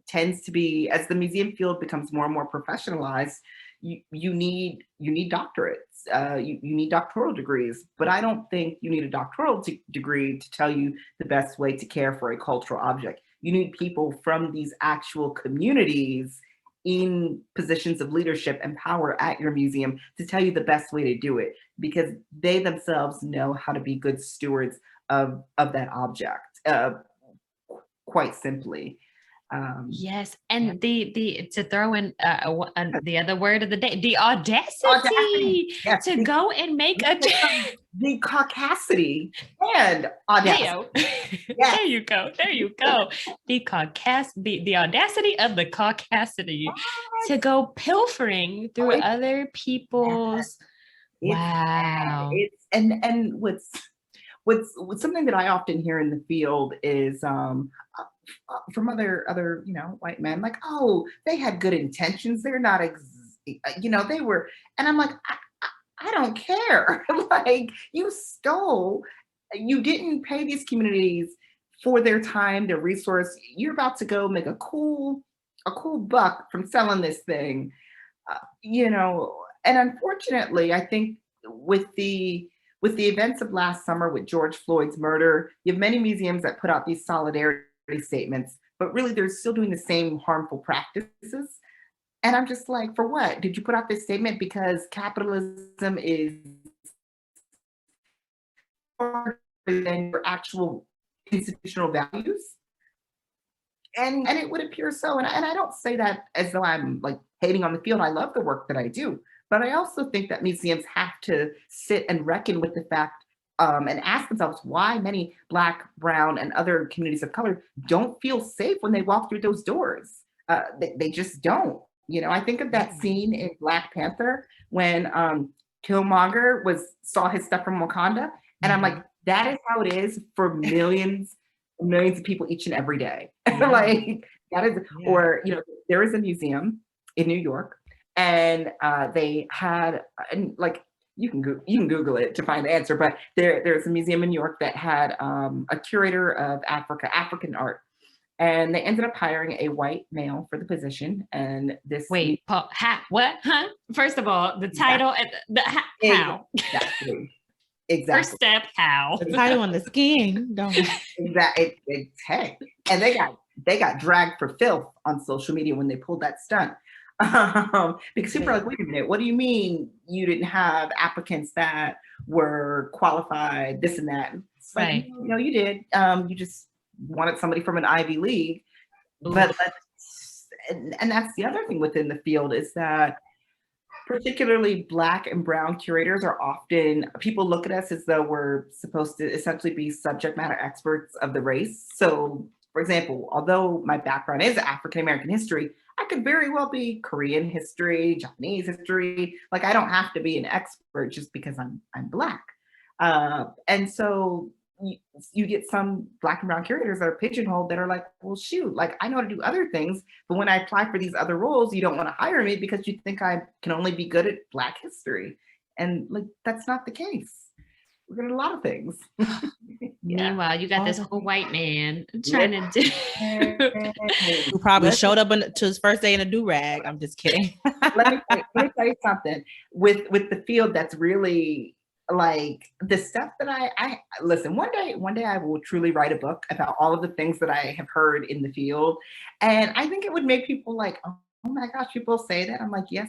Speaker 3: tends to be, as the museum field becomes more and more professionalized, you need doctorates, you need doctoral degrees, but I don't think you need a doctoral degree to tell you the best way to care for a cultural object. You need people from these actual communities in positions of leadership and power at your museum to tell you the best way to do it, because they themselves know how to be good stewards of that object, quite simply.
Speaker 2: Yes, and the to throw in the other word of the day, the audacity
Speaker 3: yes,
Speaker 2: to go and make
Speaker 3: the caucasity and audacity.
Speaker 2: Yes. There you go. The audacity of the caucasity to go pilfering through other people's. Wow.
Speaker 3: And what's something that I often hear in the field is from other white men, like, oh, they had good intentions. They're not they were, and I'm like, I don't care. Like, you stole, you didn't pay these communities for their time, their resource. You're about to go make a cool buck from selling this thing, and unfortunately, I think with the events of last summer with George Floyd's murder, you have many museums that put out these solidarity statements, but really they're still doing the same harmful practices. And I'm just like, for what? Did you put out this statement because capitalism is harder than your actual institutional values? And it would appear so. And I don't say that as though I'm like hating on the field. I love the work that I do. But I also think that museums have to sit and reckon with the fact and ask themselves why many Black, brown, and other communities of color don't feel safe when they walk through those doors. They just don't. I think of that scene in Black Panther when Killmonger saw his stuff from Wakanda, and I'm like, that is how it is for millions of people each and every day. Like that is, or there is a museum in New York, and they had, and like you can Google it to find the answer, but there's a museum in New York that had a curator of African art. And they ended up hiring a white male for the position. And this
Speaker 2: Paul, what? Huh? First of all, the title and the how.
Speaker 3: Exactly.
Speaker 2: First step, how.
Speaker 1: The title on the skin, don't
Speaker 3: exactly. Hey, and they got dragged for filth on social media when they pulled that stunt. Because people are like, wait a minute, what do you mean you didn't have applicants that were qualified, this and that? It's like,
Speaker 2: right.
Speaker 3: No, you did. You just wanted somebody from an Ivy League. But and that's the other thing within the field is that particularly Black and brown curators are often, people look at us as though we're supposed to essentially be subject matter experts of the race. So for example, although my background is African-American history, I could very well be Korean history, Japanese history. Like I don't have to be an expert just because I'm Black. And so you get some Black and brown curators that are pigeonholed that are like, well, shoot, like I know how to do other things, but when I apply for these other roles, you don't want to hire me because you think I can only be good at Black history. And like, that's not the case. We're good at a lot of things.
Speaker 2: Meanwhile, you got this whole white man trying to do.
Speaker 1: Who probably showed up to his first day in a do-rag. I'm just kidding.
Speaker 3: let me tell you something. With the field, that's really like the stuff that I listen. One day I will truly write a book about all of the things that I have heard in the field, and I think it would make people like, oh my gosh, people say that. I'm like, yes,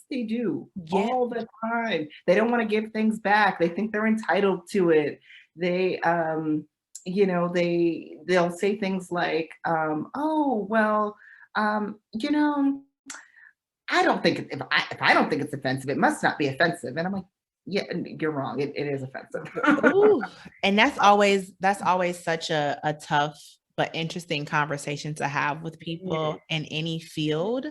Speaker 3: they do. Yeah. All the time. They don't want to give things back. They think they're entitled to it. They, you know, they'll say things like, oh, well, you know, I don't think if I don't think it's offensive, it must not be offensive. And I'm like, yeah, you're wrong. It is offensive.
Speaker 1: Ooh, and that's always such a tough but interesting conversation to have with people in any field.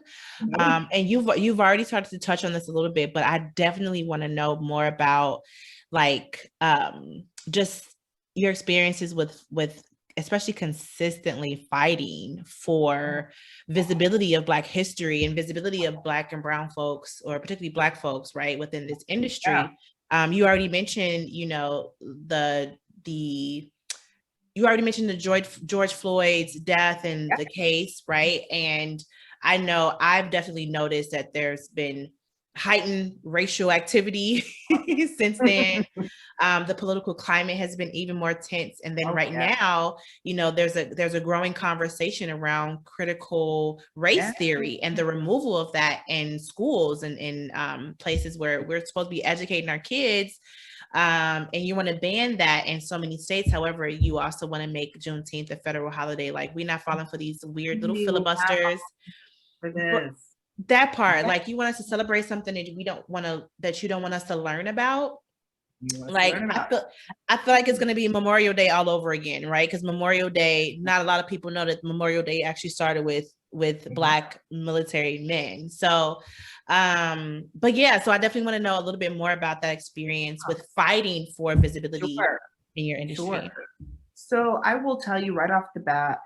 Speaker 1: And you've already started to touch on this a little bit, but I definitely want to know more about like just your experiences with especially consistently fighting for visibility of Black history and visibility of Black and brown folks, or particularly Black folks, right, within this industry. Yeah. You already mentioned, you know, you already mentioned the George Floyd's death and the case, right? And I know I've definitely noticed that there's been heightened racial activity since then. The political climate has been even more tense. And then now, you know, there's a growing conversation around critical race theory and the removal of that in schools and in places where we're supposed to be educating our kids. And you want to ban that in so many states. However, you also want to make Juneteenth a federal holiday. Like, we're not falling for these weird little filibusters.
Speaker 3: For this.
Speaker 1: That part, like, you want us to celebrate something that you don't want us to learn about. Like, I feel like it's going to be Memorial Day all over again, right? Because Memorial Day, not a lot of people know that Memorial Day actually started with Black military men. So, but yeah, so I definitely want to know a little bit more about that experience with fighting for visibility in your industry.
Speaker 3: Sure. So I will tell you right off the bat,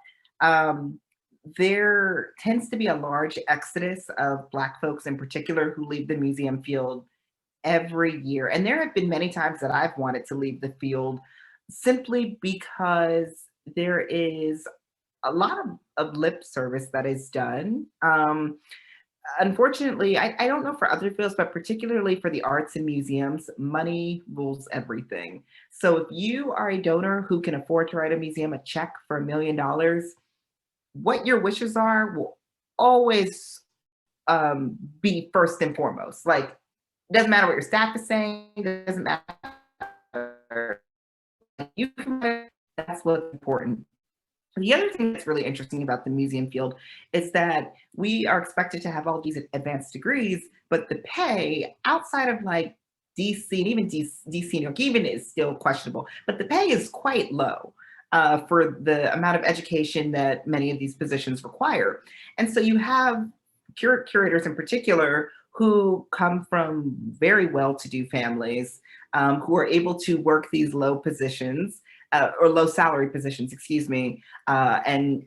Speaker 3: there tends to be a large exodus of Black folks in particular who leave the museum field every year. And there have been many times that I've wanted to leave the field simply because there is a lot of lip service that is done. Unfortunately, I don't know for other fields, but particularly for the arts and museums, money rules everything. So if you are a donor who can afford to write a museum a check for $1 million, what your wishes are will always be first and foremost. Like, doesn't matter what your staff is saying, doesn't matter. That's what's important. The other thing that's really interesting about the museum field is that we are expected to have all these advanced degrees, but the pay outside of like DC, and even DC New York even is still questionable, but the pay is quite low for the amount of education that many of these positions require. And so you have curators in particular who come from very well-to-do families who are able to work these low positions or low salary positions, excuse me, and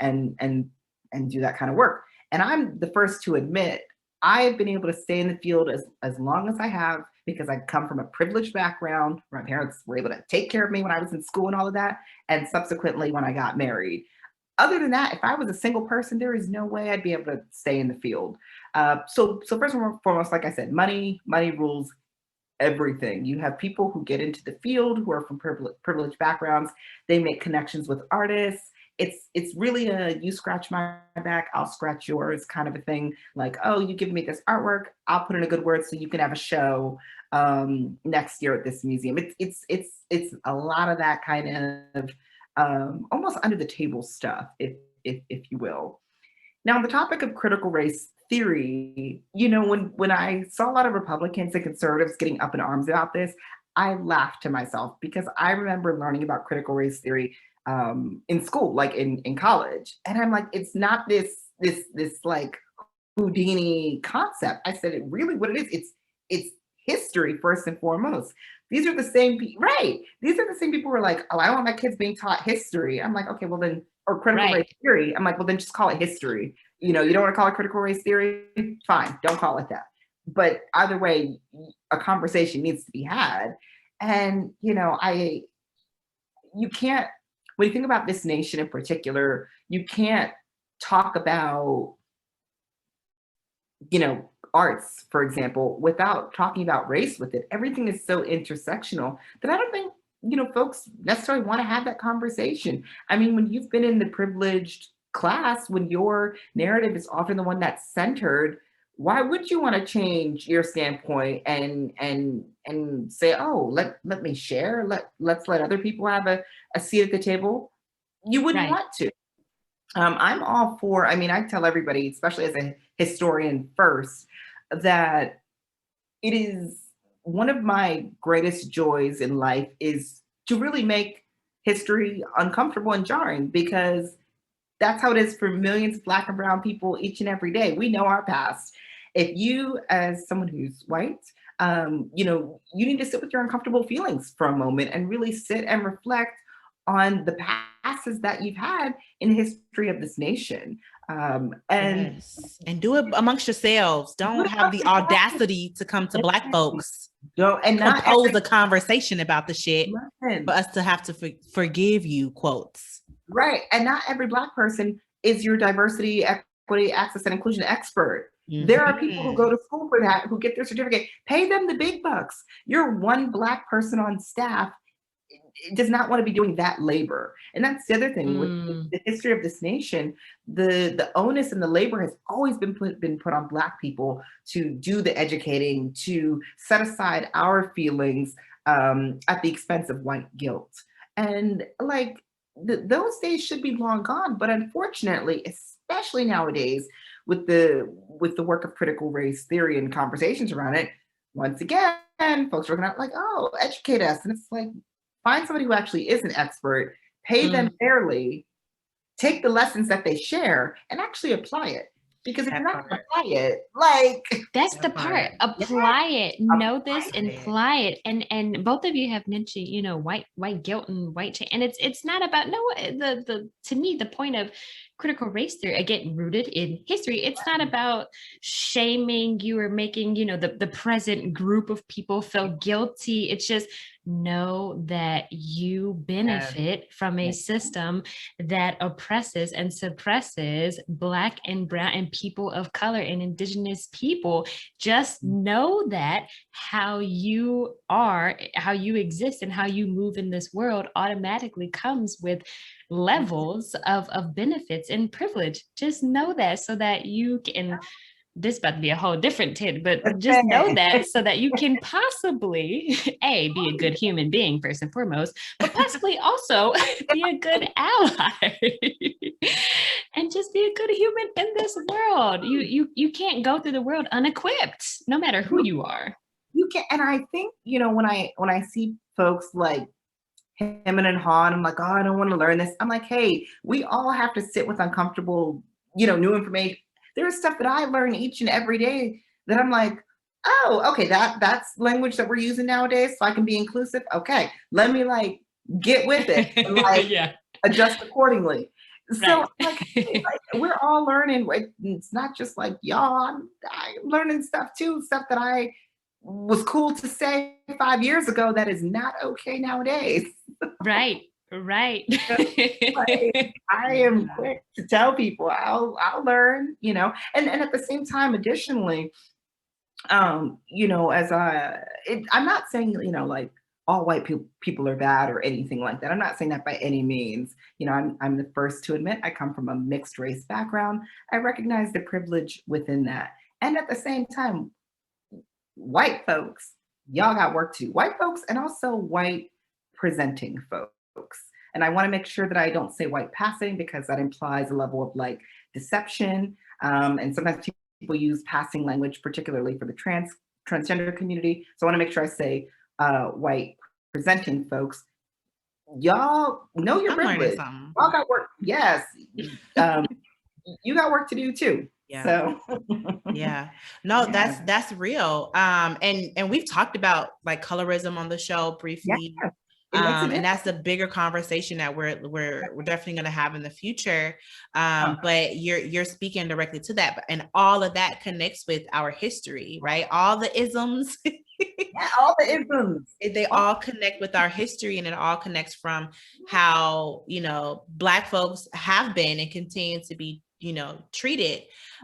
Speaker 3: do that kind of work. And I'm the first to admit, I've been able to stay in the field as long as I have because I come from a privileged background. My parents were able to take care of me when I was in school and all of that, and subsequently when I got married. Other than that, if I was a single person, there is no way I'd be able to stay in the field. So first and foremost, like I said, money rules everything. You have people who get into the field who are from privileged backgrounds. They make connections with artists. It's really a you scratch my back, I'll scratch yours kind of a thing. Like, oh, you give me this artwork, I'll put in a good word so you can have a show next year at this museum. It's a lot of that kind of almost under the table stuff, if you will. Now, on the topic of critical race theory, you know, when I saw a lot of Republicans and conservatives getting up in arms about this, I laughed to myself because I remember learning about critical race theory in school, like in college. And I'm like, it's not this like Houdini concept. I said, it really what it is, it's history first and foremost. these are the same people, right? These are the same people who are like, oh, I don't want my kids being taught history. I'm like, okay, well then, or critical race theory. I'm like, well then just call it history. You know, you don't want to call it critical race theory? Fine, don't call it that. But either way, a conversation needs to be had. And, you know, you can't, when you think about this nation in particular, you can't talk about, you know, arts, for example, without talking about race with it. Everything is so intersectional that I don't think, you know, folks necessarily want to have that conversation. I mean, when you've been in the privileged class, when your narrative is often the one that's centered, why would you want to change your standpoint and say, oh, let me share, let's let other people have a seat at the table? You wouldn't want to. I'm all for, I mean, I tell everybody, especially as a historian first, that it is one of my greatest joys in life is to really make history uncomfortable and jarring, because that's how it is for millions of Black and brown people each and every day. We know our past. If you, as someone who's white, you know, you need to sit with your uncomfortable feelings for a moment and really sit and reflect on the passes that you've had in the history of this nation. And
Speaker 1: do it amongst yourselves. Don't have the audacity to come to Black folks and propose a conversation about the shit for us to have to forgive you, quotes.
Speaker 3: Right. And not every Black person is your diversity, equity, access, and inclusion expert. There are people who go to school for that, who get their certificate. Pay them the big bucks. You're one Black person on staff. It does not want to be doing that labor. And that's the other thing with the history of this nation. The onus and the labor has always been put on Black people to do the educating, to set aside our feelings at the expense of white guilt. And like those days should be long gone. But unfortunately, especially nowadays, with the work of critical race theory and conversations around it, once again, folks are looking at like, oh, educate us. And it's like, find somebody who actually is an expert, pay them fairly, take the lessons that they share, and actually apply it. Because if you're not going to apply it, like...
Speaker 2: That's the part. Apply it. Know this and apply it. And both of you have mentioned, you know, white guilt and white... And it's not about... to me, the point of critical race theory, again, rooted in history, it's not about shaming you or making, you know, the present group of people feel guilty. It's just know that you benefit from a system that oppresses and suppresses Black and brown and people of color and indigenous people. Just know that how you are, how you exist, and how you move in this world automatically comes with levels of benefits and privilege. Just know that, so that you can... This about to be a whole different tip, but just know that so that you can possibly, be a good human being first and foremost, but possibly also be a good ally and just be a good human in this world. You can't go through the world unequipped, no matter who you are.
Speaker 3: You can, and I think, you know, when I see folks like Hammond and Hawn, I'm like, oh, I don't want to learn this. I'm like, hey, we all have to sit with uncomfortable, you know, new information. There's stuff that I learn each and every day that I'm like, oh, okay, that's language that we're using nowadays, so I can be inclusive. Okay, let me like get with it and like adjust accordingly. So like, hey, like, we're all learning. It's not just like y'all. I'm learning stuff too, stuff that I was cool to say 5 years ago that is not okay nowadays.
Speaker 2: Right.
Speaker 3: Like, I am quick to tell people I'll learn, you know, and at the same time, additionally, you know, I'm not saying, you know, like all white people are bad or anything like that. I'm not saying that by any means. You know, I'm the first to admit I come from a mixed race background. I recognize the privilege within that. And at the same time, white folks, y'all got work too. White folks and also white presenting folks. And I want to make sure that I don't say white passing, because that implies a level of like deception. And sometimes people use passing language, particularly for the transgender community. So I want to make sure I say white presenting folks. Y'all know your privilege. Y'all got work. Yes. You got work to do too.
Speaker 1: Yeah.
Speaker 3: So
Speaker 1: yeah. No,
Speaker 3: yeah.
Speaker 1: that's real. And we've talked about like colorism on the show briefly.
Speaker 3: Yeah. It makes a
Speaker 1: And that's
Speaker 3: difference.
Speaker 1: a bigger conversation that we're definitely going to have in the future. But you're speaking directly to that, and all of that connects with our history, right? All the isms,
Speaker 3: Yeah, all the isms.
Speaker 1: they all connect with our history, and it all connects from how, you know, Black folks have been and continue to be, you know, treated.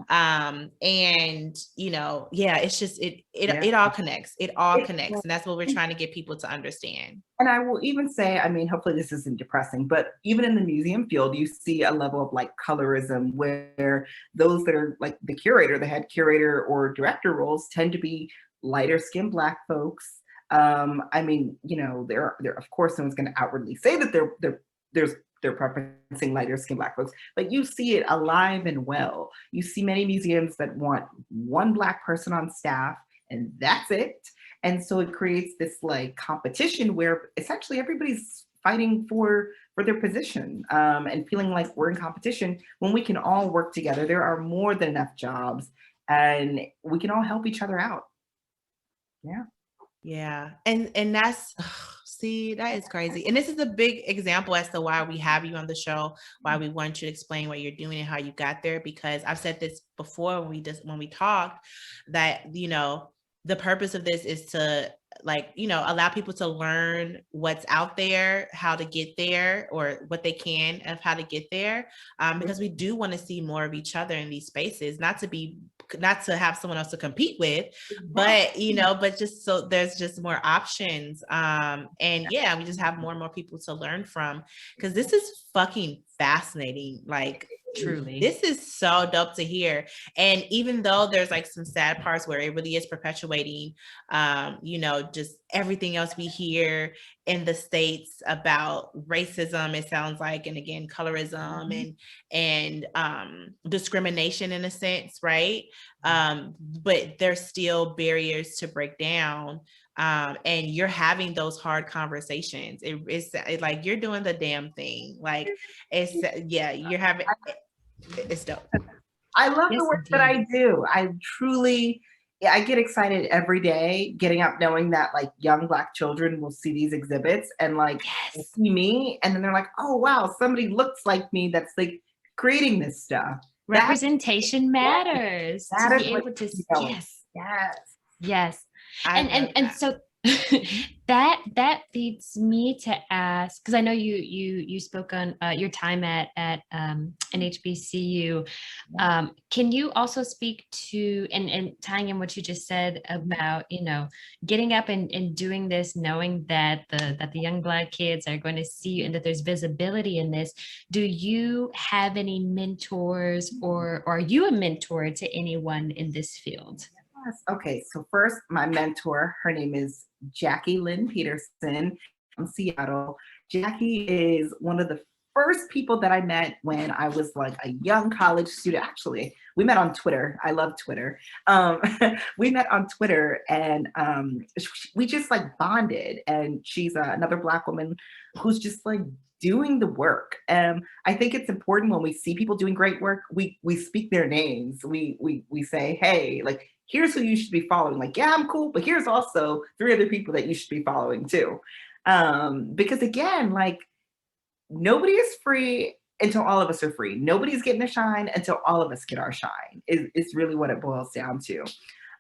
Speaker 1: And, you know, yeah, it's just, it all connects. It all connects. And that's what we're trying to get people to understand.
Speaker 3: And I will even say, I mean, hopefully this isn't depressing, but even in the museum field, you see a level of like colorism where those that are like the curator, the head curator or director roles tend to be lighter skinned Black folks. I mean, you know, there of course no one's going to outwardly say that they're preferencing lighter skinned Black folks, but you see it alive and well. You see many museums that want one Black person on staff and that's it. And so it creates this like competition where essentially everybody's fighting for their position, and feeling like we're in competition when we can all work together. There are more than enough jobs and we can all help each other out. Yeah.
Speaker 1: Yeah. And that's, see, that is crazy. And this is a big example as to why we have you on the show, why we want you to explain what you're doing and how you got there, because I've said this before when we talked, that, you know, the purpose of this is to, like, you know, allow people to learn what's out there, how to get there, or what they can of how to get there. Because we do want to see more of each other in these spaces, not to have someone else to compete with, but, you know, but just so there's just more options. And yeah, we just have more and more people to learn from, because this is fucking fascinating. Like,
Speaker 2: Truly.
Speaker 1: This is so dope to hear. And even though there's like some sad parts where it really is perpetuating, you know, just everything else we hear in the States about racism, it sounds like, and again, colorism and discrimination in a sense, right? But there's still barriers to break down. And you're having those hard conversations. It's like you're doing the damn thing. Like you're having. It's dope.
Speaker 3: I love the work that I do. I get excited every day getting up knowing that like young Black children will see these exhibits and like see me, and then they're like, oh wow, somebody looks like me that's like creating this stuff.
Speaker 2: Representation matters.
Speaker 3: That
Speaker 2: to be able to yes. And so that leads me to ask, because I know you spoke on your time at an HBCU. Can you also speak to and tying in what you just said about, you know, getting up and doing this, knowing that the young Black kids are going to see you and that there's visibility in this? Do you have any mentors, or are you a mentor to anyone in this field?
Speaker 3: Yes. Okay, so first, my mentor, her name is Jackie Lynn Peterson from Seattle. Jackie is one of the first people that I met when I was like a young college student. Actually, we met on Twitter. I love Twitter. We met on Twitter, and we just like bonded. And she's another Black woman who's just like doing the work. I think it's important when we see people doing great work, we speak their names. We say, hey, like, here's who you should be following. Like, yeah, I'm cool, but here's also 3 other people that you should be following too. Because again, like, nobody is free until all of us are free. Nobody's getting a shine until all of us get our shine. Is really what it boils down to.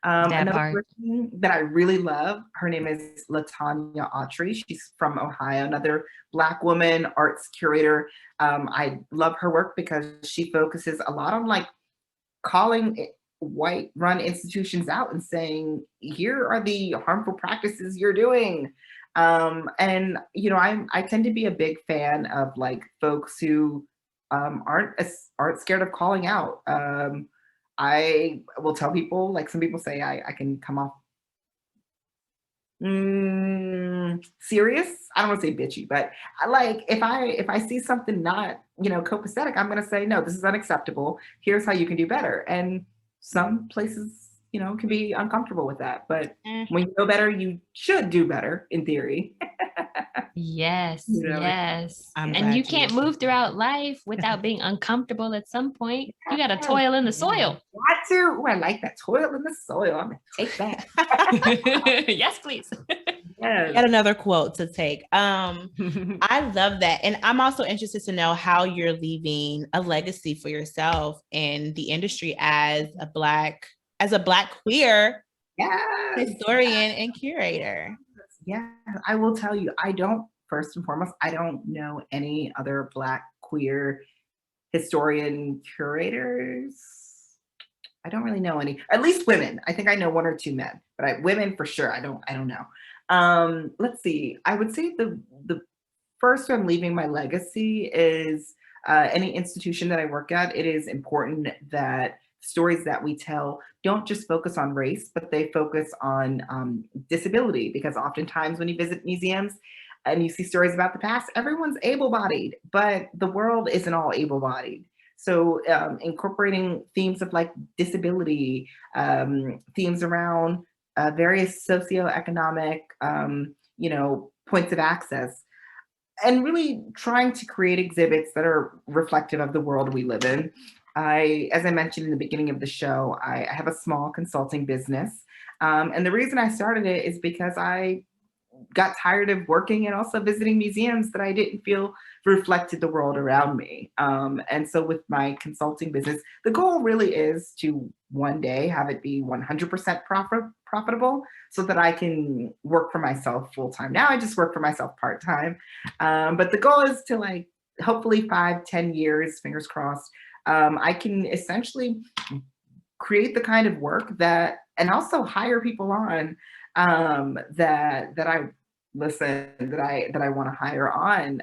Speaker 3: Another person that I really love, her name is LaTanya Autry. She's from Ohio, another Black woman, arts curator. I love her work because she focuses a lot on like calling white run institutions out and saying, here are the harmful practices you're doing. And you know, I tend to be a big fan of like folks who aren't scared of calling out. I will tell people, like some people say I can come off serious. I don't want to say bitchy, but like if I see something not, you know, copacetic, I'm gonna say, no, this is unacceptable. Here's how you can do better. And some places can be uncomfortable with that. But when you know better, you should do better in theory.
Speaker 2: Yes,
Speaker 3: know,
Speaker 2: yes.
Speaker 1: I'm
Speaker 2: And you
Speaker 1: glad
Speaker 2: can't move throughout life without being uncomfortable at some point. You got to toil in the soil.
Speaker 3: Got to. Ooh, I like that. Toil in the soil. I'm gonna take that.
Speaker 2: Yes, please.
Speaker 3: Yes.
Speaker 1: Yet another quote to take. I love that. And I'm also interested to know how you're leaving a legacy for yourself in the industry as a Black queer historian and curator.
Speaker 3: Yeah, I will tell you, first and foremost, I don't know any other Black queer historian curators. I don't really know any, at least women. I think I know one or two men, but women for sure. I don't know. Let's see. I would say the first I'm leaving my legacy is any institution that I work at. It is important that stories that we tell don't just focus on race, but they focus on disability, because oftentimes when you visit museums and you see stories about the past, everyone's able-bodied, but the world isn't all able-bodied. So incorporating themes of like disability, themes around various socioeconomic, points of access, and really trying to create exhibits that are reflective of the world we live in. As I mentioned in the beginning of the show, I have a small consulting business. And the reason I started it is because I got tired of working and also visiting museums that I didn't feel reflected the world around me. And so with my consulting business, the goal really is to one day have it be 100% profitable so that I can work for myself full time. Now I just work for myself part time. But the goal is to, like, hopefully 5-10 years, fingers crossed, I can essentially create the kind of work that, and also hire people on that I want to hire on.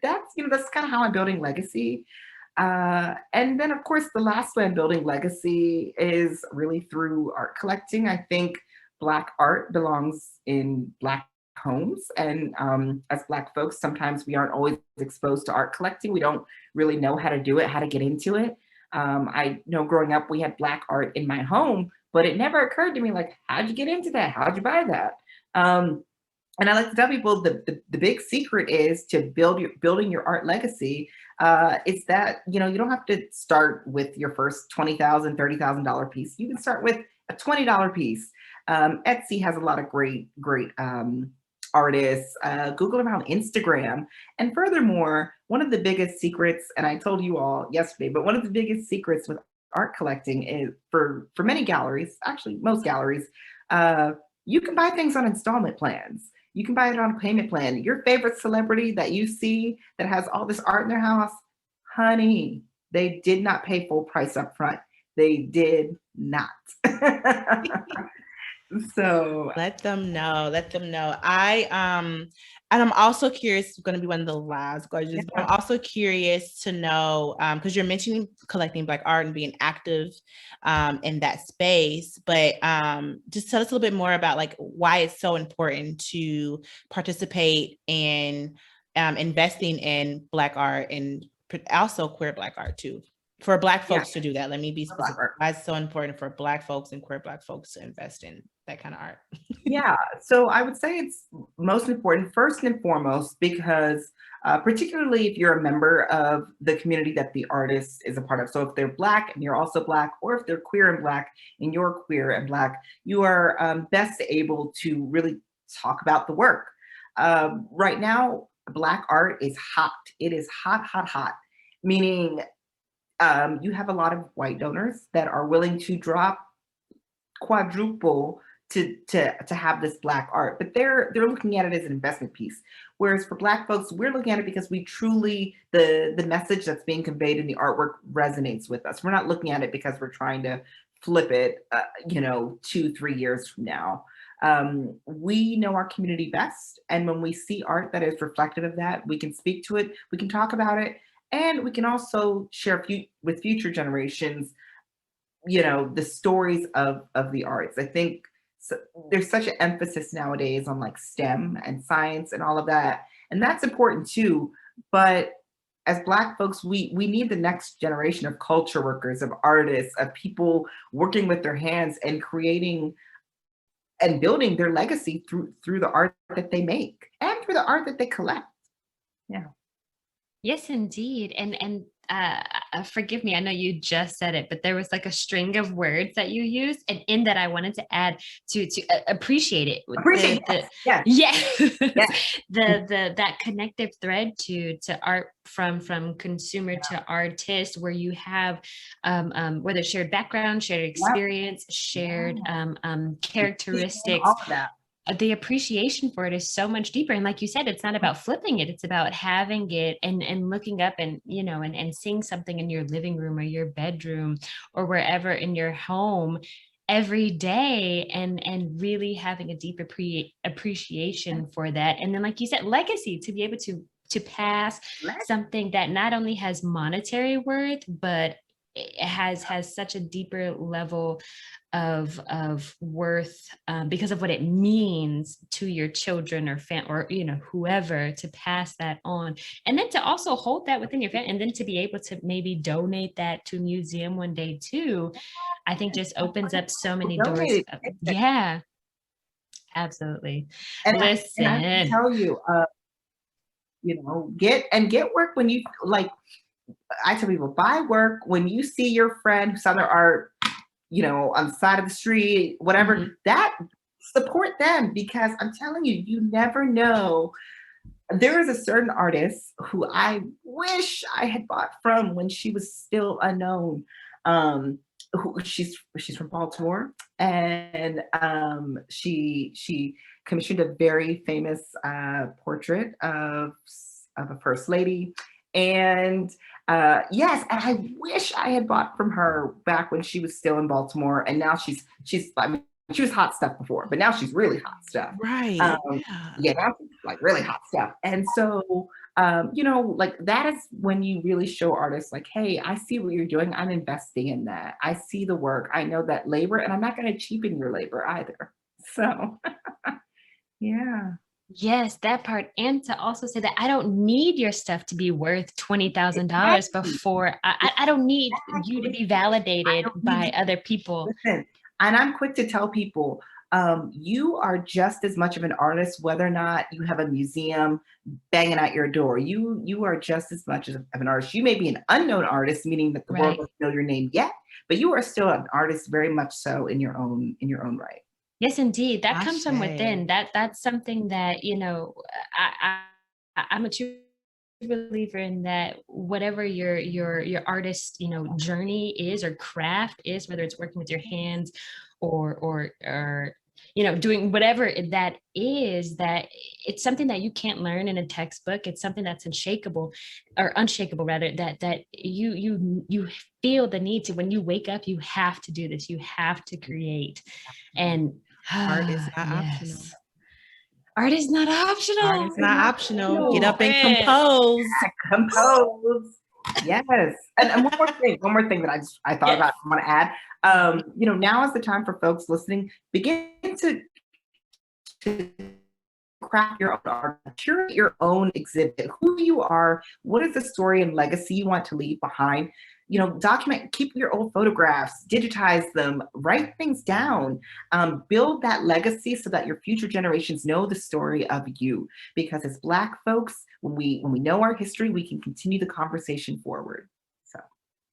Speaker 3: That's kind of how I'm building legacy. And then of course, the last way I'm building legacy is really through art collecting. I think Black art belongs in Black homes. And as Black folks, sometimes we aren't always exposed to art collecting. We don't really know how to do it, how to get into it. I know growing up, we had Black art in my home, but it never occurred to me, like, how'd you get into that? How'd you buy that? And I like to tell people the big secret is to building your art legacy. It's that, you don't have to start with your first $20,000, $30,000 piece. You can start with a $20 piece. Etsy has a lot of great artists. Google around Instagram. And furthermore, one of the biggest secrets, and I told you all yesterday, but one of the biggest secrets with art collecting is for many galleries, actually most galleries, you can buy things on installment plans. You can buy it on a payment plan. Your favorite celebrity that you see that has all this art in their house, honey, they did not pay full price up front. They did not. So
Speaker 1: let them know. And I'm also curious, going to be one of the last questions, but I'm also curious to know, because you're mentioning collecting Black art and being active in that space, but just tell us a little bit more about, like, why it's so important to participate in investing in Black art and also queer Black art too. For Black folks to do that. Let me be specific. Why it's so important for Black folks and queer Black folks to invest in that kind of art.
Speaker 3: Yeah, so I would say it's most important first and foremost because particularly if you're a member of the community that the artist is a part of. So if they're Black and you're also Black, or if they're queer and Black and you're queer and Black, you are best able to really talk about the work. Right now, Black art is hot. It is hot, hot, hot, meaning you have a lot of white donors that are willing to drop quadruple to have this Black art, but they're looking at it as an investment piece. Whereas for Black folks, we're looking at it because we truly, the message that's being conveyed in the artwork resonates with us. We're not looking at it because we're trying to flip it, 2-3 years from now. We know our community best. And when we see art that is reflective of that, we can speak to it, we can talk about it, and we can also share with future generations, the stories of the arts. I think there's such an emphasis nowadays on like STEM and science and all of that. And that's important too. But as Black folks, we need the next generation of culture workers, of artists, of people working with their hands and creating and building their legacy through the art that they make and through the art that they collect. Yeah.
Speaker 2: Yes, indeed. And forgive me, I know you just said it, but there was like a string of words that you used, and in that I wanted to add to appreciate it.
Speaker 3: Appreciate it.
Speaker 2: Yeah.
Speaker 3: Yes.
Speaker 2: That connective thread to art from consumer to artist, where you have whether shared background, shared experience, shared characteristics.
Speaker 3: All of that.
Speaker 2: The appreciation for it is so much deeper. And like you said, it's not about flipping it. It's about having it and looking up and, and seeing something in your living room or your bedroom or wherever in your home every day, and really having a deep appreciation for that. And then, like you said, legacy, to be able to pass something that not only has monetary worth, but it has such a deeper level of worth because of what it means to your children or whoever, to pass that on, and then to also hold that within your family, and then to be able to maybe donate that to a museum one day too. I think just opens up so many doors. Yeah, absolutely.
Speaker 3: And
Speaker 2: listen,
Speaker 3: I can tell you, get work when you like. I tell people, buy work when you see your friend who's on their art, on the side of the street, whatever, that support them, because I'm telling you, you never know. There is a certain artist who I wish I had bought from when she was still unknown. She's from Baltimore, and she commissioned a very famous portrait of a first lady. And yes, and I wish I had bought from her back when she was still in Baltimore. And now she's I mean, she was hot stuff before, but now she's really hot stuff.
Speaker 1: Right.
Speaker 3: Now she's like really hot stuff. And so, like that is when you really show artists like, hey, I see what you're doing. I'm investing in that. I see the work. I know that labor, and I'm not going to cheapen your labor either. So, yeah.
Speaker 2: Yes, that part. And to also say that I don't need your stuff to be worth $20,000 before I don't need you to be validated by other people.
Speaker 3: Listen, and I'm quick to tell people, you are just as much of an artist, whether or not you have a museum banging at your door. You are just as much of an artist. You may be an unknown artist, meaning that the world doesn't know your name yet, but you are still an artist, very much so in your own right.
Speaker 2: Yes, indeed. That comes from within. That's something that, I'm a true believer in, that whatever your artist, journey is or craft is, whether it's working with your hands or doing whatever that is, that it's something that you can't learn in a textbook. It's something that's unshakable rather, that you feel the need to, when you wake up, you have to do this, you have to create. And
Speaker 1: art is not optional.
Speaker 2: Art is not optional.
Speaker 1: Art is not optional. Get up and compose.
Speaker 3: Compose. Yes. And one more thing that I thought about, I want to add. Now is the time for folks listening, begin to craft your own art, curate your own exhibit, who you are, what is the story and legacy you want to leave behind. Document, keep your old photographs, digitize them, write things down, build that legacy so that your future generations know the story of you. Because as Black folks, when we know our history, we can continue the conversation forward. So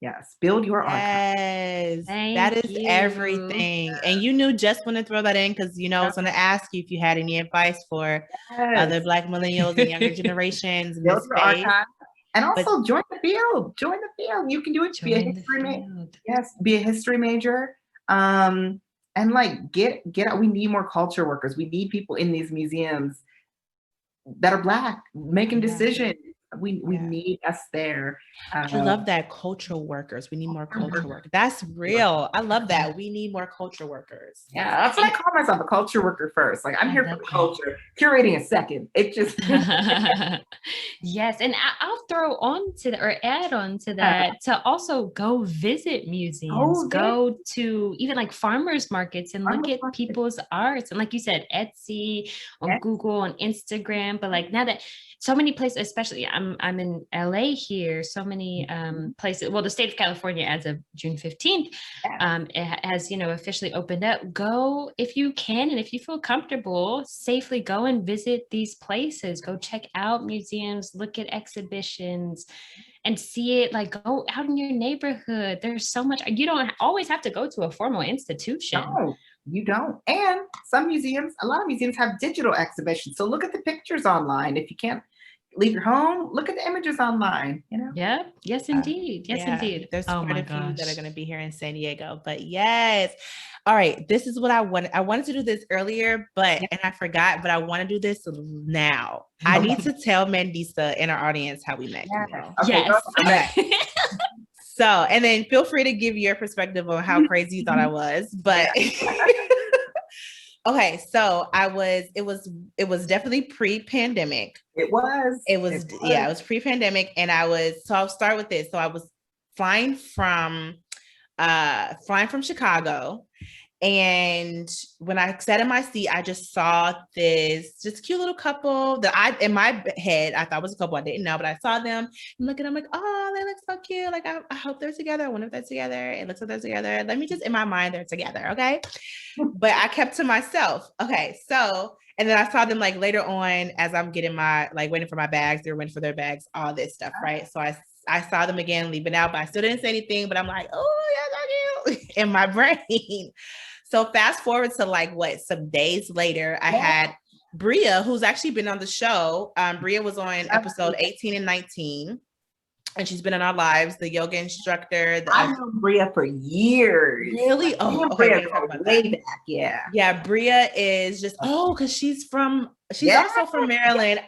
Speaker 3: yes, build your archive.
Speaker 1: Yes, that is everything. And you knew just when to throw that in, because I was going to ask you if you had any advice for other Black millennials and younger generations in this space. Archive.
Speaker 3: And also join the field. Join the field. You can do it. Be a history major. Yes, be a history major. And like get out. We need more culture workers. We need people in these museums that are Black making decisions. We need us there.
Speaker 1: I love that, cultural workers. We need more culture workers. That's real. I love that. We need more culture workers.
Speaker 3: Yeah, that's what I call myself, a culture worker first. Like I'm here for the culture, curating a second. It just
Speaker 2: yes, and I'll throw on to or add on to that to also go visit museums, go to even like farmers markets and look at people's arts. And like you said, Etsy, on Google, on Instagram. But like now that so many places, especially I'm I'm in LA here, so many places. Well, the state of California, as of June 15th, it has, officially opened up. Go if you can, and if you feel comfortable, safely go and visit these places. Go check out museums, look at exhibitions, and see it. Like, go out in your neighborhood. There's so much. You don't always have to go to a formal institution.
Speaker 3: No, you don't. And a lot of museums have digital exhibitions. So look at the pictures online. If you can't leave your home, look at the images online,
Speaker 2: Yeah. Yes, indeed. Yes, indeed.
Speaker 1: There's quite a few that are going to be here in San Diego, but yes. All right. This is what I wanted. I wanted to do this earlier, and I forgot, but I want to do this now. I need to tell Mandisa and our audience how we met.
Speaker 3: Okay,
Speaker 2: yes.
Speaker 1: So, and then feel free to give your perspective on how crazy you thought I was, but okay. So it was definitely pre-pandemic. It was pre-pandemic. And I'll start with this. So I was flying from Chicago. And when I sat in my seat, I just saw this just cute little couple that in my head, I thought was a couple I didn't know, but I saw them and looking, I'm like, oh, they look so cute. Like, I hope they're together. I wonder if they're together. It looks like they're together. Let me just, in my mind, they're together. Okay. But I kept to myself. Okay. So, and then I saw them like later on as I'm getting waiting for my bags. They were waiting for their bags, all this stuff. Right. So I saw them again leaving out, but I still didn't say anything, but I'm like, oh, yeah, so cute in my brain. So fast forward to some days later, I had Bria, who's actually been on the show. Bria was on episode 18 and 19, and she's been in our lives, the yoga instructor.
Speaker 3: I've known Bria for years.
Speaker 1: Really? Oh,
Speaker 3: okay. Way back, yeah.
Speaker 1: Yeah, Bria is just, because she's also from Maryland.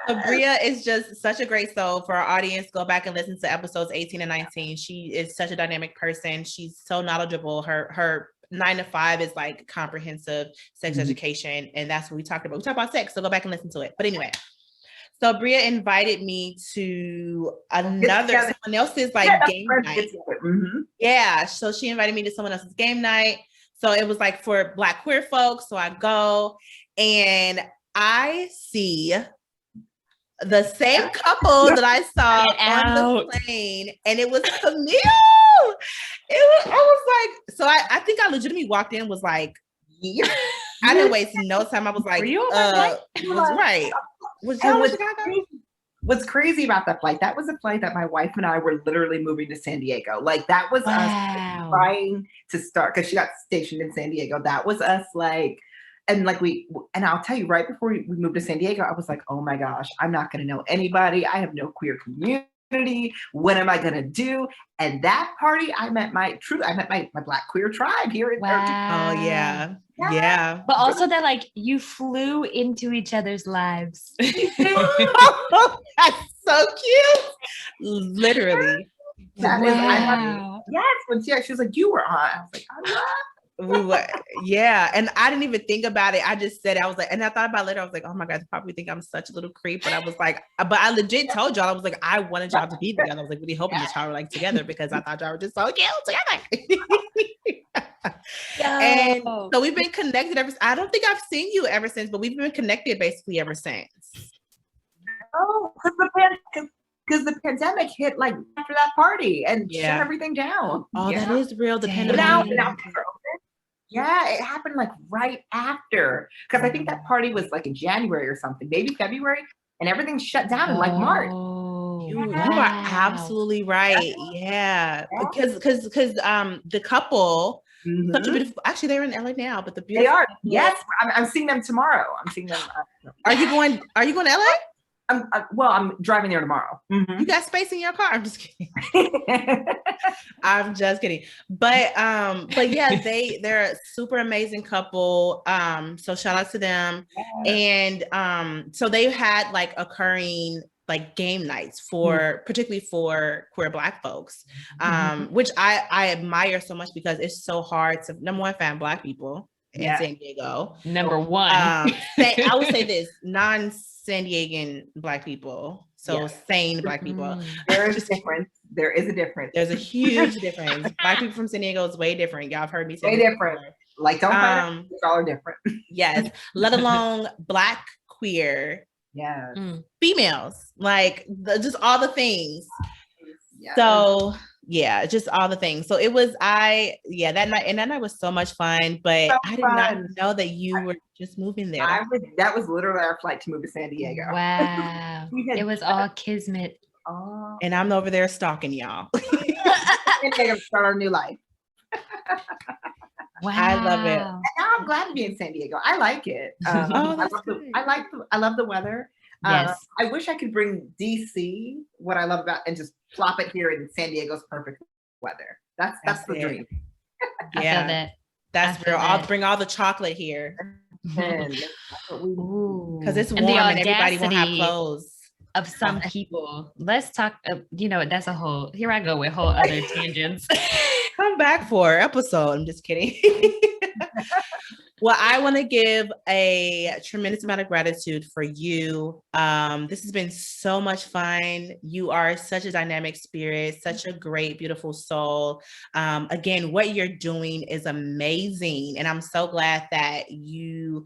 Speaker 1: So Bria is just such a great soul. For our audience, go back and listen to episodes 18 and 19. She is such a dynamic person. She's so knowledgeable. Her 9 to 5 is like comprehensive sex education. And that's what we talked about. We talked about sex. So go back and listen to it. But anyway, so Bria invited me to someone else's game night. Yeah. So she invited me to someone else's game night. So it was like for Black queer folks. So I go and I see the same couple that I saw on the plane, and it was Camille. I was like, so I think I legitimately walked in, was like, I didn't waste no time. I was like, was right.
Speaker 3: What's crazy about that flight? That was a flight that my wife and I were literally moving to San Diego. Like, that was us trying to start, because she got stationed in San Diego. That was us and I'll tell you, right before we moved to San Diego, I was like, oh my gosh, I'm not going to know anybody. I have no queer community. What am I going to do? And that party, I met my Black queer tribe here in
Speaker 1: Oh yeah. Yeah.
Speaker 2: But also that you flew into each other's lives.
Speaker 1: That's so cute. Literally.
Speaker 3: That is, yes. She was like, you were on. I was like, I'm not.
Speaker 1: We were, and I didn't even think about it. I just said, I was like, and I thought about it later. I was like, oh my God, they probably think I'm such a little creep. But I was like, but I legit told y'all, I was like, I wanted y'all to be together. I was like really hoping that y'all were together, because I thought y'all were just so cute together. And so we've been connected I don't think I've seen you ever since, but we've been connected basically ever since.
Speaker 3: Oh, because the pandemic hit after that party and shut everything down.
Speaker 1: Oh, that is real. The pandemic.
Speaker 3: Yeah, it happened right after, because I think that party was in January or something, maybe February, and everything shut down in March.
Speaker 1: You are absolutely right. Yeah, because the couple, such a beautiful. Actually, they're in LA now, but
Speaker 3: they are. Yes, I'm seeing them tomorrow. I'm seeing them.
Speaker 1: Are you going to LA?
Speaker 3: I'm driving there tomorrow.
Speaker 1: You got space in your car? I'm just kidding. I'm just kidding. But yeah, they're a super amazing couple. So shout out to them. And so they've had occurring game nights particularly for queer Black folks, which I admire so much, because it's so hard to, number one, find Black people in San Diego.
Speaker 2: Number one.
Speaker 1: I would say this, non-San Diegan Black people. So sane Black people.
Speaker 3: There is a difference. There is a difference.
Speaker 1: There's a huge difference. Black people from San Diego is way different. Y'all have heard me say
Speaker 3: way different. Don't find y'all are different.
Speaker 1: Yes. Let alone Black queer
Speaker 3: Yes.
Speaker 1: females, like just all the things.
Speaker 3: Yes.
Speaker 1: So yeah, just all the things. So it was that night was so much fun, but
Speaker 3: So
Speaker 1: I did
Speaker 3: fun.
Speaker 1: not know that you were just moving there.
Speaker 3: That was literally our flight to move to San Diego.
Speaker 2: Wow. It was all kismet.
Speaker 3: Oh.
Speaker 1: And I'm over there stalking y'all.
Speaker 3: And they're gonna start our new life.
Speaker 2: Wow.
Speaker 1: I love it.
Speaker 3: And now I'm glad to be in San Diego. I like it. I love the weather.
Speaker 2: Yes.
Speaker 3: I wish I could bring DC, what I love about, and just plop it here in San Diego's perfect weather. That's the dream.
Speaker 2: I feel that.
Speaker 1: That's real. I'll bring all the chocolate here.
Speaker 3: Because
Speaker 1: it's warm and everybody won't have clothes.
Speaker 2: Of some people. Let's talk, that's a whole, here I go with whole other tangents.
Speaker 1: Come back for episode. I'm just kidding. Well, I want to give a tremendous amount of gratitude for you. This has been so much fun. You are such a dynamic spirit, such a great, beautiful soul. Again, what you're doing is amazing. And I'm so glad that you're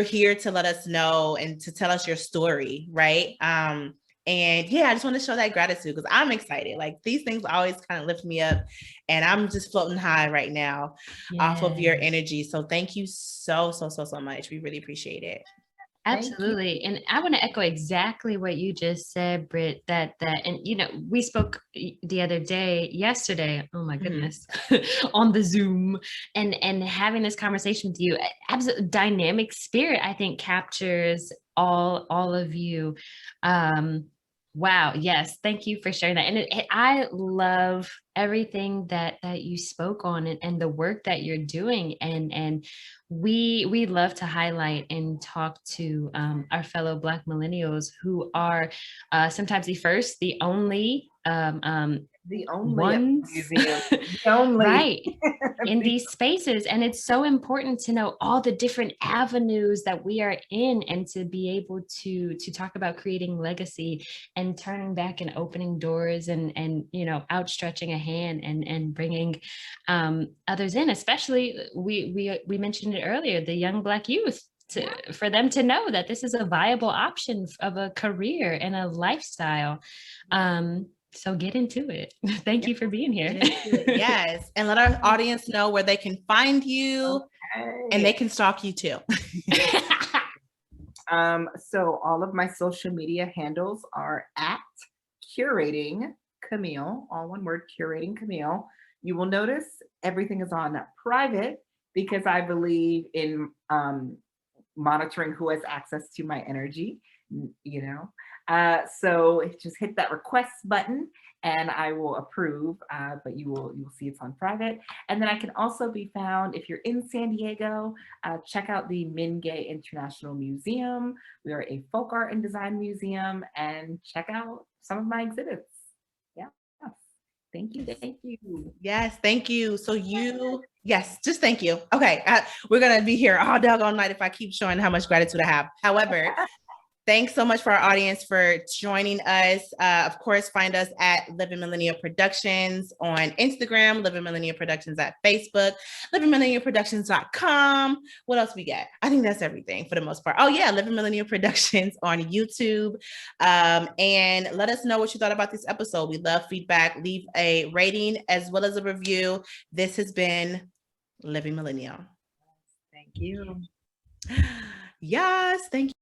Speaker 1: here to let us know and to tell us your story, right? And yeah, I just want to show that gratitude because I'm excited. Like these things always kind of lift me up and I'm just floating high right now off of your energy. So thank you so much. We really appreciate it.
Speaker 2: Absolutely. And I want to echo exactly what you just said, Britt, that, and we spoke the other yesterday, oh my goodness, on the Zoom and having this conversation with you, absolute dynamic spirit, I think captures all of you. Wow. Yes. Thank you for sharing that. And I love everything that you spoke on and the work that you're doing. And we love to highlight and talk to our fellow Black millennials who are sometimes the first, the only ones, right, in these spaces. And it's so important to know all the different avenues that we are in and to be able to talk about creating legacy and turning back and opening doors and outstretching a hand and bringing others in, especially we mentioned it earlier, the young Black youth, for them to know that this is a viable option of a career and a lifestyle. So get into it. Thank you for being here.
Speaker 1: Yes. And let our audience know where they can find you and they can stalk you too.
Speaker 3: So all of my social media handles are at CuratingCamille, all one word, CuratingCamille. You will notice everything is on private because I believe in monitoring who has access to my energy, so just hit that request button and I will approve, but you will see it's on private. And then I can also be found, if you're in San Diego, check out the Mingay International Museum. We are a folk art and design museum, and check out some of my exhibits. Yeah. Thank you.
Speaker 1: Yes, thank you. So just thank you. Okay, we're gonna be here all doggone night if I keep showing how much gratitude I have. However, thanks so much for our audience for joining us. Of course, find us at Living Millennial Productions on Instagram, Living Millennial Productions at Facebook, livingmillennialproductions.com. What else we got? I think that's everything for the most part. Oh yeah, Living Millennial Productions on YouTube. And let us know what you thought about this episode. We love feedback. Leave a rating as well as a review. This has been Living Millennial.
Speaker 3: Thank you.
Speaker 1: Yes, thank you.